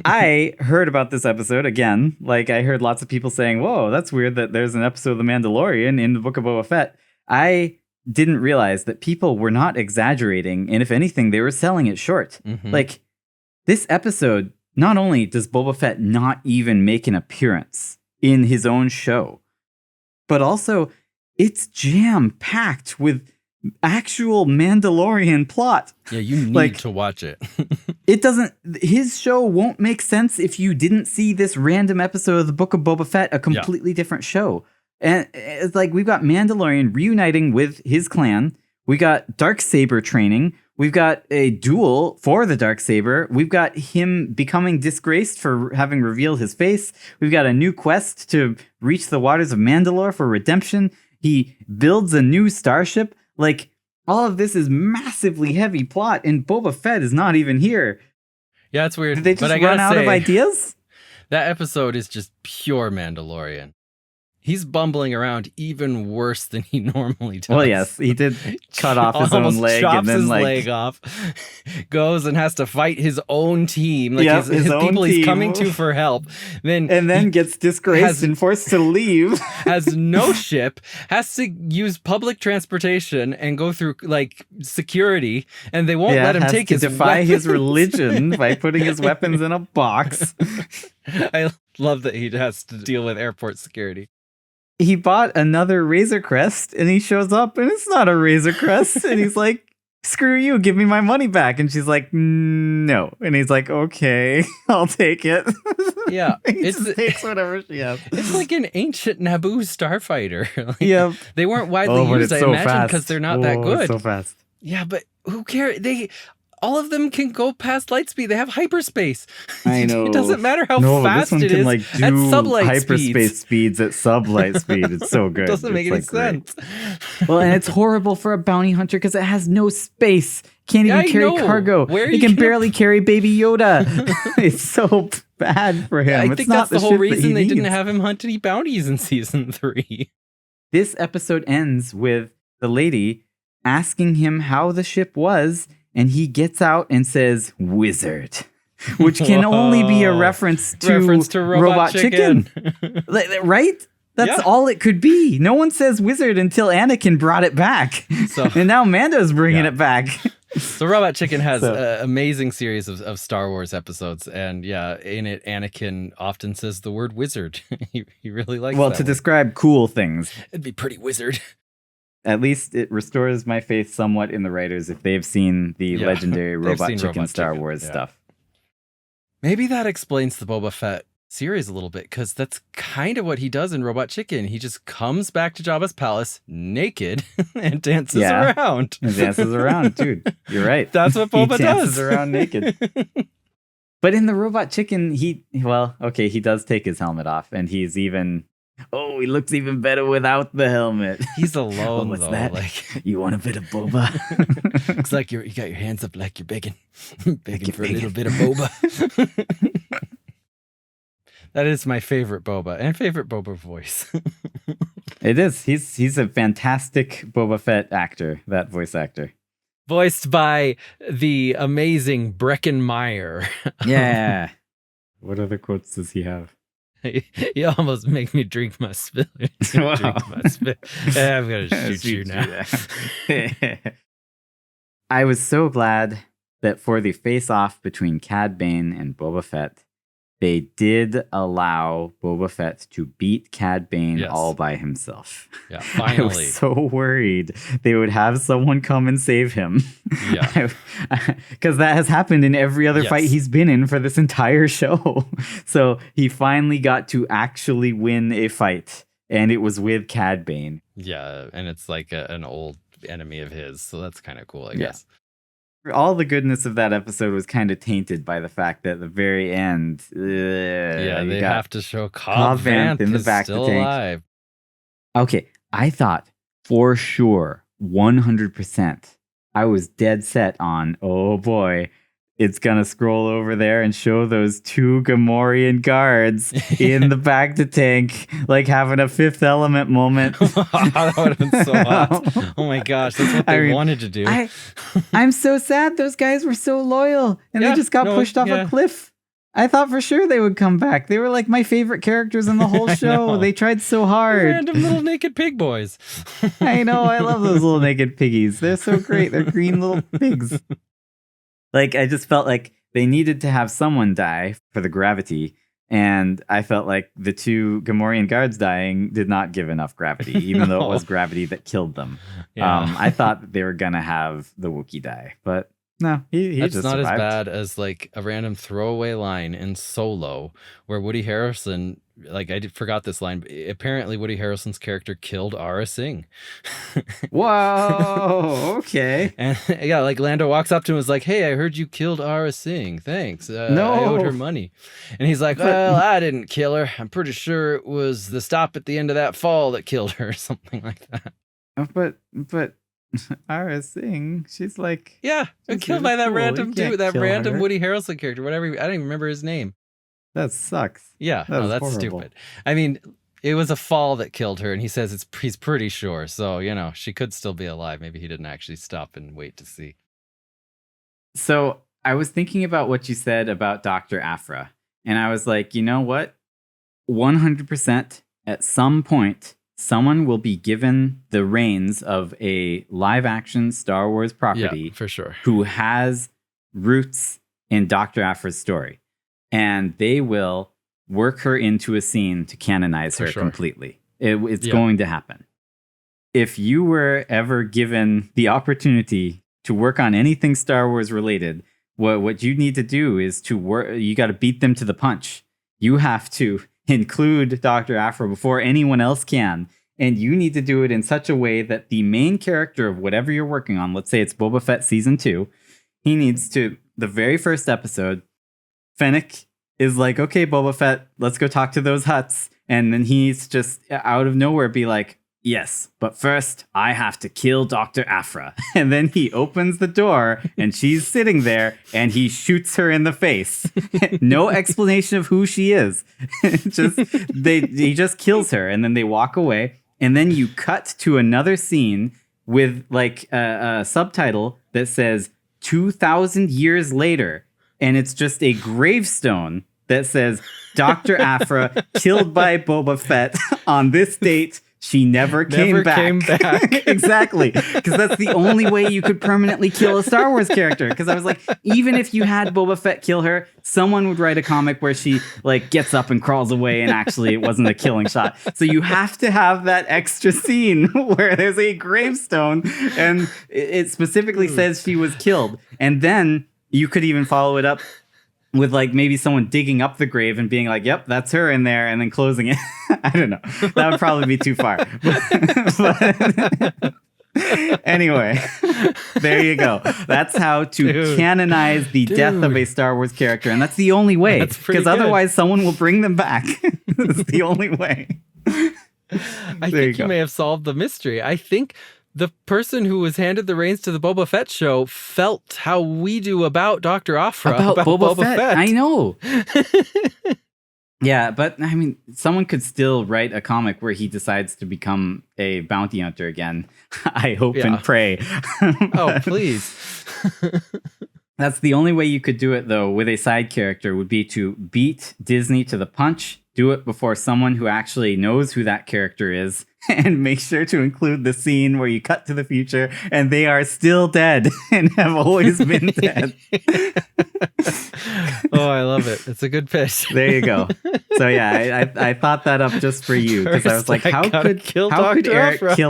I heard about this episode again. Like, I heard lots of people saying, whoa, that's weird that there's an episode of The Mandalorian in the Book of Boba Fett. I didn't realize that people were not exaggerating. And if anything, they were selling it short. Mhm. Like, this episode, not only does Boba Fett not even make an appearance in his own show, but also it's jam-packed with actual Mandalorian plot. Yeah, you need Like, to watch it. It doesn't, his show won't make sense if you didn't see this random episode of the Book of Boba Fett, a completely different show. And it's like, we've got Mandalorian reuniting with his clan. We got Darksaber training. We've got a duel for the Darksaber. We've got him becoming disgraced for having revealed his face. We've got a new quest to reach the waters of Mandalore for redemption. He builds a new starship. Like, all of this is massively heavy plot, and Boba Fett is not even here. Yeah, it's weird. Did they just but I run gotta out say, of ideas? That episode is just pure Mandalorian. He's bumbling around even worse than he normally does. Well, yes, he did cut off his own Almost leg chops and then his like leg off, goes and has to fight his own team, like Yep, his own people he's team. coming to for help. and then gets disgraced and forced to leave. has no ship, has to use public transportation and go through like security, and they won't let him has take to his defy his weapons. religion by putting his weapons in a box. I love that he has to deal with airport security. He bought another Razor Crest and he shows up and it's not a Razor Crest. And he's like, screw you, give me my money back. And she's like, no. And he's like, okay, I'll take it. Yeah, he just takes whatever she has. It's like an ancient Naboo starfighter. Like, Yep. they weren't widely but used, it's I so imagine, fast. because they're not that good. It's so fast. Yeah, but who cares? All of them can go past light speed. They have hyperspace. I know. It doesn't matter how No, fast this one it can is like at do sublight hyperspace speeds at sublight speed. It's so good. It doesn't make It's, any like, great. sense. Well, and it's horrible for a bounty hunter because it has no space. Can't even I carry know. cargo. Where are It you can gonna- barely carry Baby Yoda. It's so bad for him. I It's think not that's the whole ship that reason he they didn't needs. have him hunt any bounties in season 3. This episode ends with the lady asking him how the ship was, and he gets out and says, "Wizard," which can only be a Whoa. reference to, Robot Chicken. Right? That's Yeah. all it could be. No one says wizard until Anakin brought it back. So- and now Mando's bringing Yeah. it back. So Robot Chicken has So- an amazing series of Star Wars episodes, and yeah, in it, Anakin often says the word wizard. he really likes Well, that to word. describe cool things. It'd be pretty wizard. At least it restores my faith somewhat in the writers if they've seen the Yeah, legendary they've Robot seen Chicken Robot Star Chicken, Wars yeah. stuff. Maybe that explains the Boba Fett series a little bit, because that's kind of what he does in Robot Chicken. He just comes back to Jabba's palace naked and dances Yeah. around. And dances around, dude. You're right. That's what He Boba dances does. around naked. But in the Robot Chicken, he does take his helmet off, and he looks even better without the helmet. He's alone, What's though. that? Like, You want a bit of boba? looks like you got your hands up like you're begging, begging you're for a little begging. bit of boba. That is my favorite Boba and favorite Boba voice. It is. He's a fantastic Boba Fett actor, that voice actor. Voiced by the amazing Breckin Meyer. Yeah. What other quotes does he have? You almost make me drink my spit. Wow. Drink my spit. I'm going to shoot you now. I was so glad that for the face-off between Cad Bane and Boba Fett, they did allow Boba Fett to beat Cad Bane Yes. all by himself. Yeah, I finally. was so worried they would have someone come and save him. Yeah. Because that has happened in every other Yes. fight he's been in for this entire show. So he finally got to actually win a fight, and it was with Cad Bane. Yeah, and it's like an old enemy of his, so that's kind of cool, I Yeah. guess. All the goodness of that episode was kind of tainted by the fact that at the very end, Yeah, you they got- have to show Cobb Cobb Vanth Vanth in the is back of the still tank. alive. Okay, I thought for sure, 100%, I was dead set on, oh boy, it's gonna scroll over there and show those 2 Gamorrean guards in the Bacta tank, like having a Fifth Element moment. That would have been so hot. Oh my gosh, that's what they wanted to do. I'm so sad. Those guys were so loyal, and they just got pushed off a cliff. I thought for sure they would come back. They were like my favorite characters in the whole show. They tried so hard. Random little naked pig boys. I know. I love those little naked piggies. They're so great. They're green little pigs. Like, I just felt like they needed to have someone die for the gravity. And I felt like the 2 Gamorrean guards dying did not give enough gravity, even though it was gravity that killed them. Yeah. I thought that they were going to have the Wookiee die, but no, he That's just not survived. as bad as like a random throwaway line in Solo where Woody Harrelson, like I forgot this line, but apparently Woody Harrelson's character killed Ara Singh. Whoa, okay. And yeah, like Lando walks up to him and is like, "Hey, I heard you killed Ara Singh. Thanks. No. I owed her money." And he's like, "Well, I didn't kill her. I'm pretty sure it was the stop at the end of that fall that killed her," or something like that. But Ara Singh, she's like, yeah, killed by that random dude, that random Woody Harrelson character, whatever. I don't even remember his name. That sucks. Yeah, that's horrible. Stupid. I mean, it was a fall that killed her, and he says he's pretty sure. So, she could still be alive. Maybe he didn't actually stop and wait to see. So I was thinking about what you said about Dr. Aphra, and I was like, you know what? 100% at some point, someone will be given the reins of a live-action Star Wars property for sure, who has roots in Dr. Aphra's story. And they will work her into a scene to canonize her completely. It's going to happen. If you were ever given the opportunity to work on anything Star Wars related, what you need to do is you got to beat them to the punch. You have to include Dr. Aphra before anyone else can. And you need to do it in such a way that the main character of whatever you're working on, let's say it's Boba Fett Season 2, he needs to, the very first episode, Fennec is like, "Okay, Boba Fett, let's go talk to those Hutts." And then he's just out of nowhere be like, "Yes, but first I have to kill Dr. Aphra." And then he opens the door and she's sitting there and he shoots her in the face. No explanation of who she is. He just kills her and then they walk away. And then you cut to another scene with like a subtitle that says 2,000 years later. And it's just a gravestone that says Dr. Aphra killed by Boba Fett on this date. She never came back. Exactly. Because that's the only way you could permanently kill a Star Wars character. Because I was like, even if you had Boba Fett kill her, someone would write a comic where she like gets up and crawls away and actually it wasn't a killing shot. So you have to have that extra scene where there's a gravestone and it specifically says she was killed. And then you could even follow it up with like maybe someone digging up the grave and being like, "Yep, that's her in there," and then closing it. I don't know. That would probably be too far. But anyway, there you go. That's how to canonize the death of a Star Wars character. And that's the only way. Because otherwise someone will bring them back. That's the only way. I think you may have solved the mystery. I think the person who was handed the reins to the Boba Fett show felt how we do about Dr. Aphra. About Boba Fett. I know. Yeah, but I mean, someone could still write a comic where he decides to become a bounty hunter again. I hope and pray. Oh, please. That's the only way you could do it, though, with a side character would be to beat Disney to the punch, do it before someone who actually knows who that character is, and make sure to include the scene where you cut to the future and they are still dead and have always been dead. Oh, I love it. It's a good pitch. There you go. So yeah, I thought that up just for you because I was like, how could Eric kill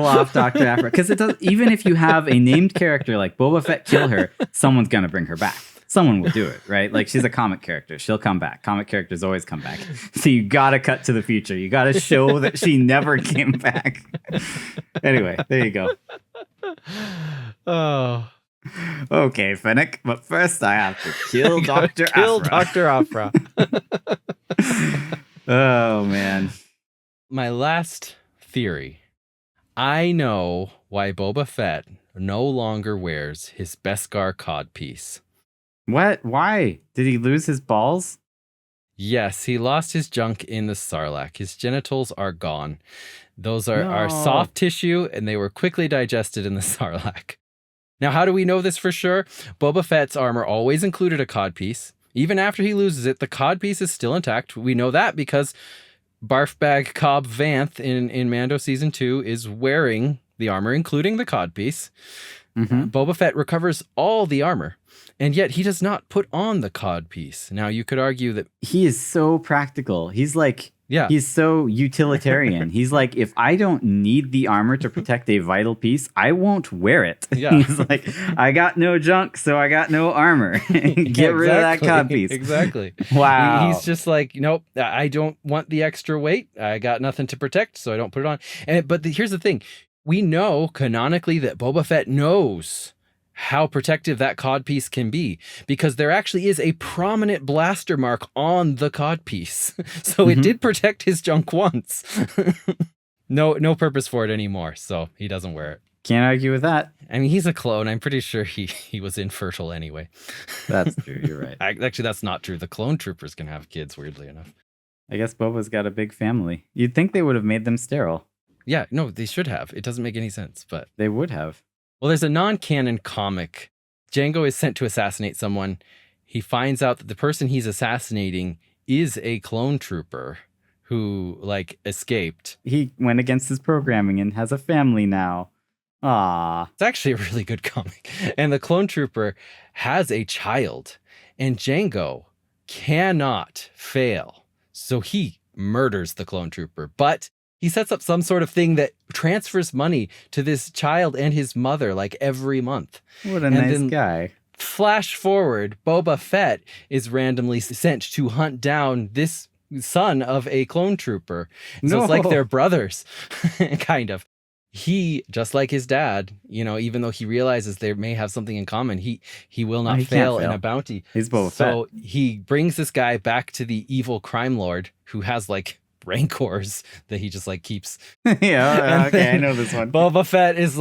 off Dr. Aphra? Because it does. Even if you have a named character like Boba Fett kill her, someone's gonna bring her back. Someone will do it, right? Like she's a comic character. She'll come back. Comic characters always come back. So you gotta cut to the future. You gotta show that she never came back. Anyway, there you go. Oh. Okay, Fennec, but first I have to kill Dr. Aphra. Kill Dr. Aphra. Oh, man. My last theory. I know why Boba Fett no longer wears his Beskar codpiece. What? Why? Did he lose his balls? Yes, he lost his junk in the Sarlacc. His genitals are gone. Those are No. soft tissue, and they were quickly digested in the Sarlacc. Now, how do we know this for sure? Boba Fett's armor always included a codpiece. Even after he loses it, the codpiece is still intact. We know that because Barfbag Cobb Vanth in Mando Season 2 is wearing the armor, including the codpiece. Boba Fett recovers all the armor, and yet he does not put on the codpiece. Now, you could argue that He is so practical. He's like, yeah, he's so utilitarian. He's like, if I don't need the armor to protect a vital piece, I won't wear it. Yeah. He's like, I got no junk, so I got no armor. Get rid of that codpiece. Exactly. Wow. He's just like, nope, I don't want the extra weight. I got nothing to protect, so I don't put it on. But here's the thing. We know canonically that Boba Fett knows how protective that codpiece can be, because there actually is a prominent blaster mark on the codpiece. So it did protect his junk once. No purpose for it anymore, so he doesn't wear it. Can't argue with that. I mean, he's a clone. I'm pretty sure he was infertile anyway. That's true. You're right. Actually, that's not true. The clone troopers can have kids, weirdly enough. I guess Boba's got a big family. You'd think they would have made them sterile. Yeah, no, they should have. It doesn't make any sense, but... They would have. Well, there's a non-canon comic. Jango is sent to assassinate someone. He finds out that the person he's assassinating is a clone trooper who, like, escaped. He went against his programming and has a family now. Ah, It's actually a really good comic. And the clone trooper has a child, and Jango cannot fail. So he murders the clone trooper, but he sets up some sort of thing that transfers money to this child and his mother like every month. what a nice guy. Flash forward, Boba Fett is randomly sent to hunt down this son of a clone trooper. So it's like they're brothers, kind of. He, just like his dad, even though he realizes they may have something in common, he will not fail in a bounty. He's Boba Fett. So he brings this guy back to the evil crime lord who has like rancors that he just like keeps. Yeah, okay, I know this one. Boba Fett's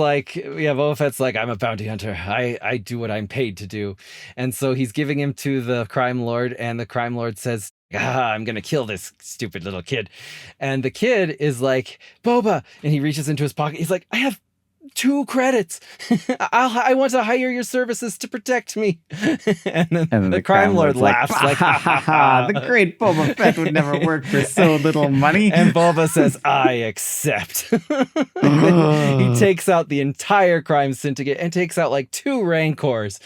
like, I'm a bounty hunter. I do what I'm paid to do. And so he's giving him to the crime lord, and the crime lord says, I'm going to kill this stupid little kid. And the kid is like, Boba. And he reaches into his pocket. He's like, I have 2 credits. I want to hire your services to protect me. and then the crime lord laughs like, the great Boba Fett would never work for so little money. And Boba says, I accept. He takes out the entire crime syndicate and takes out like 2 rancors.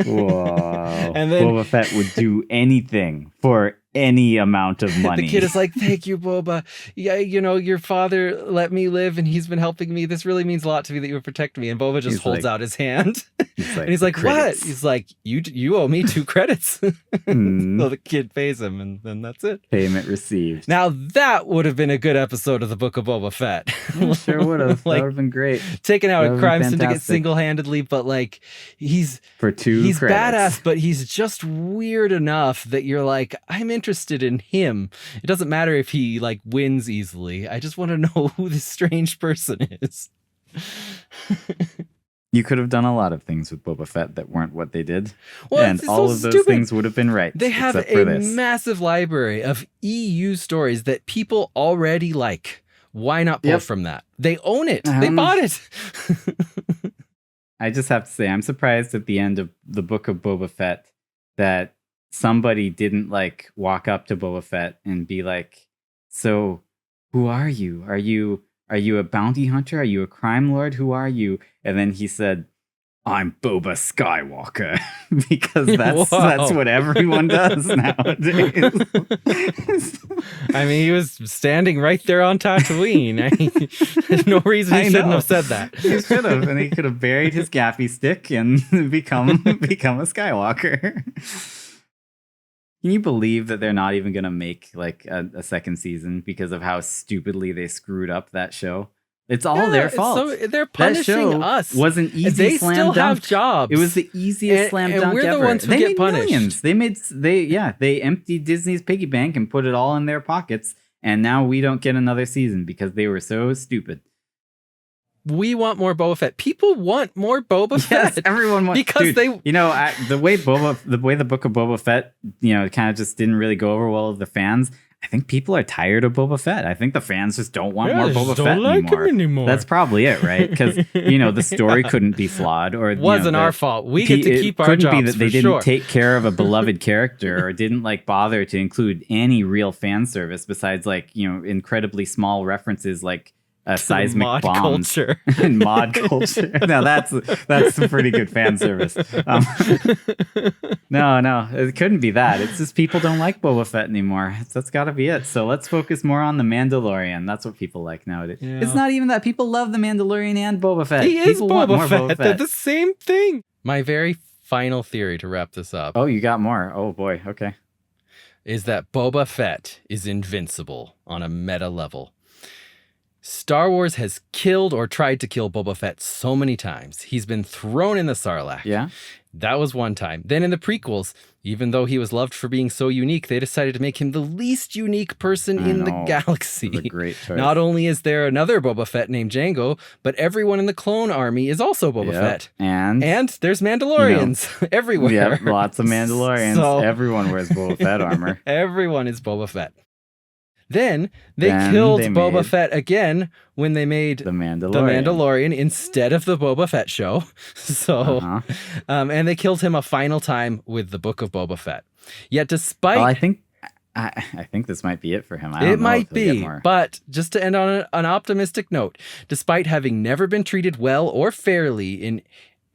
Whoa. And then Boba Fett would do anything for any amount of money. The kid is like, thank you, Boba. Yeah, your father let me live and he's been helping me. This really means a lot to me that you would protect me. And Boba just holds out his hand. And he's like, what? He's like, you owe me 2 credits. So the kid pays him, and then that's it. Payment received. Now that would have been a good episode of the Book of Boba Fett. Sure would have. That would have been great. Taking out a crime syndicate single-handedly, but like he's credits. Badass, but he's just weird enough that you're like, I'm interested in him. It doesn't matter if he like wins easily. I just want to know who this strange person is. You could have done a lot of things with Boba Fett that weren't what they did. Well, and all of those things would have been right. They have a massive library of EU stories that people already like. Why not pull from that? They own it. They bought it. I just have to say, I'm surprised at the end of the Book of Boba Fett that somebody didn't like walk up to Boba Fett and be like, so who are you? Are you a bounty hunter? Are you a crime lord? Who are you? And then he said, I'm Boba Skywalker. Because that's what everyone does nowadays. I mean, he was standing right there on Tatooine. There's no reason he shouldn't have said that. He should have, and he could have buried his gaffy stick and become a Skywalker. Can you believe that they're not even going to make like a second season because of how stupidly they screwed up that show? It's all their fault. So they're punishing us. Wasn't easy. They slam still dunk. have jobs. It was the easiest slam dunk and we're ever. The ones who get punished. Millions. They emptied Disney's piggy bank and put it all in their pockets, and now we don't get another season because they were so stupid. we want more Boba Fett. People want more Boba Yes, Fett. everyone wants because they. the way the Book of Boba Fett, kind of just didn't really go over well with the fans. I think people are tired of Boba Fett. I think the fans just don't want more Boba Fett anymore. That's probably it, right? Because the story couldn't be flawed, or wasn't our fault. We get to keep our jobs. Couldn't be that they didn't take care of a beloved character, or didn't bother to include any real fan service besides incredibly small references like seismic mod bombs culture. and mod culture. Now that's some pretty good fan service. No, it couldn't be that. It's just people don't like Boba Fett anymore. That's got to be it. So let's focus more on the Mandalorian. That's what people like nowadays. Yeah. It's not even that. People love the Mandalorian and Boba Fett. He is Boba Fett. They're the same thing. My very final theory to wrap this up. Oh, you got more. Oh boy. Okay. Is that Boba Fett is invincible on a meta level. Star Wars has killed or tried to kill Boba Fett so many times. He's been thrown in the Sarlacc. Yeah. That was one time. Then in the prequels, even though he was loved for being so unique, they decided to make him the least unique person in the galaxy. That's a great choice. Not only is there another Boba Fett named Jango, but everyone in the clone army is also Boba Fett. And there's Mandalorians everywhere. Yep, lots of Mandalorians. So, everyone wears Boba Fett armor. Everyone is Boba Fett. Then they killed Boba Fett again when they made the Mandalorian instead of the Boba Fett show. So, and they killed him a final time with the Book of Boba Fett. Yet despite... Well, I think this might be it for him. It might be, but just to end on an optimistic note, despite having never been treated well or fairly in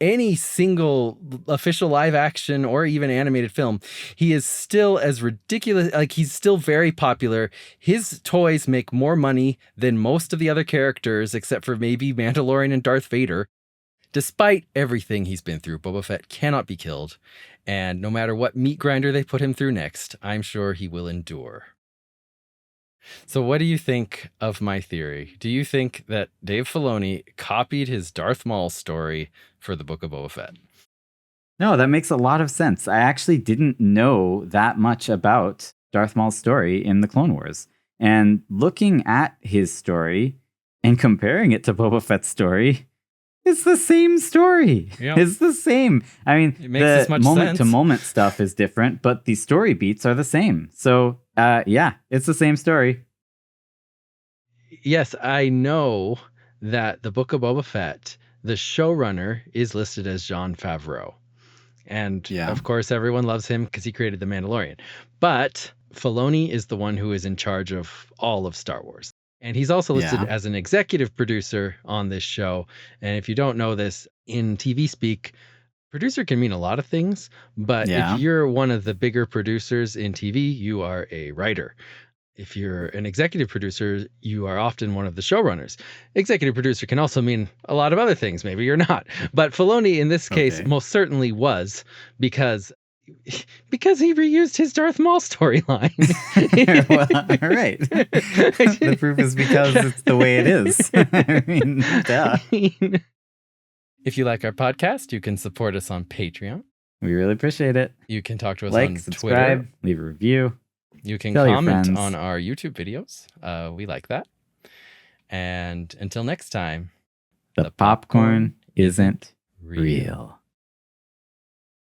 any single official live action or even animated film, he is still as ridiculous. He's still very popular. His toys make more money than most of the other characters, except for maybe Mandalorian and Darth Vader. Despite everything he's been through, Boba Fett cannot be killed. And no matter what meat grinder they put him through next, I'm sure he will endure. So what do you think of my theory? Do you think that Dave Filoni copied his Darth Maul story for the Book of Boba Fett? No, that makes a lot of sense. I actually didn't know that much about Darth Maul's story in the Clone Wars. And looking at his story and comparing it to Boba Fett's story, it's the same story. Yep. It's the same. I mean, the moment-to-moment stuff is different, but the story beats are the same. So, it's the same story. Yes, I know that the Book of Boba Fett, the showrunner, is listed as Jon Favreau. And, of course, everyone loves him because he created The Mandalorian. But Filoni is the one who is in charge of all of Star Wars. And he's also listed as an executive producer on this show. And if you don't know this, in TV speak, producer can mean a lot of things. But if you're one of the bigger producers in TV, you are a writer. If you're an executive producer, you are often one of the showrunners. Executive producer can also mean a lot of other things. Maybe you're not. But Filoni, in this case, most certainly was, because he reused his Darth Maul storyline. Well, all right. The proof is because it's the way it is. I mean, duh. If you like our podcast, you can support us on Patreon. We really appreciate it. You can talk to us on subscribe, Twitter. Leave a review. You can comment on our YouTube videos. We like that. And until next time, the popcorn isn't real.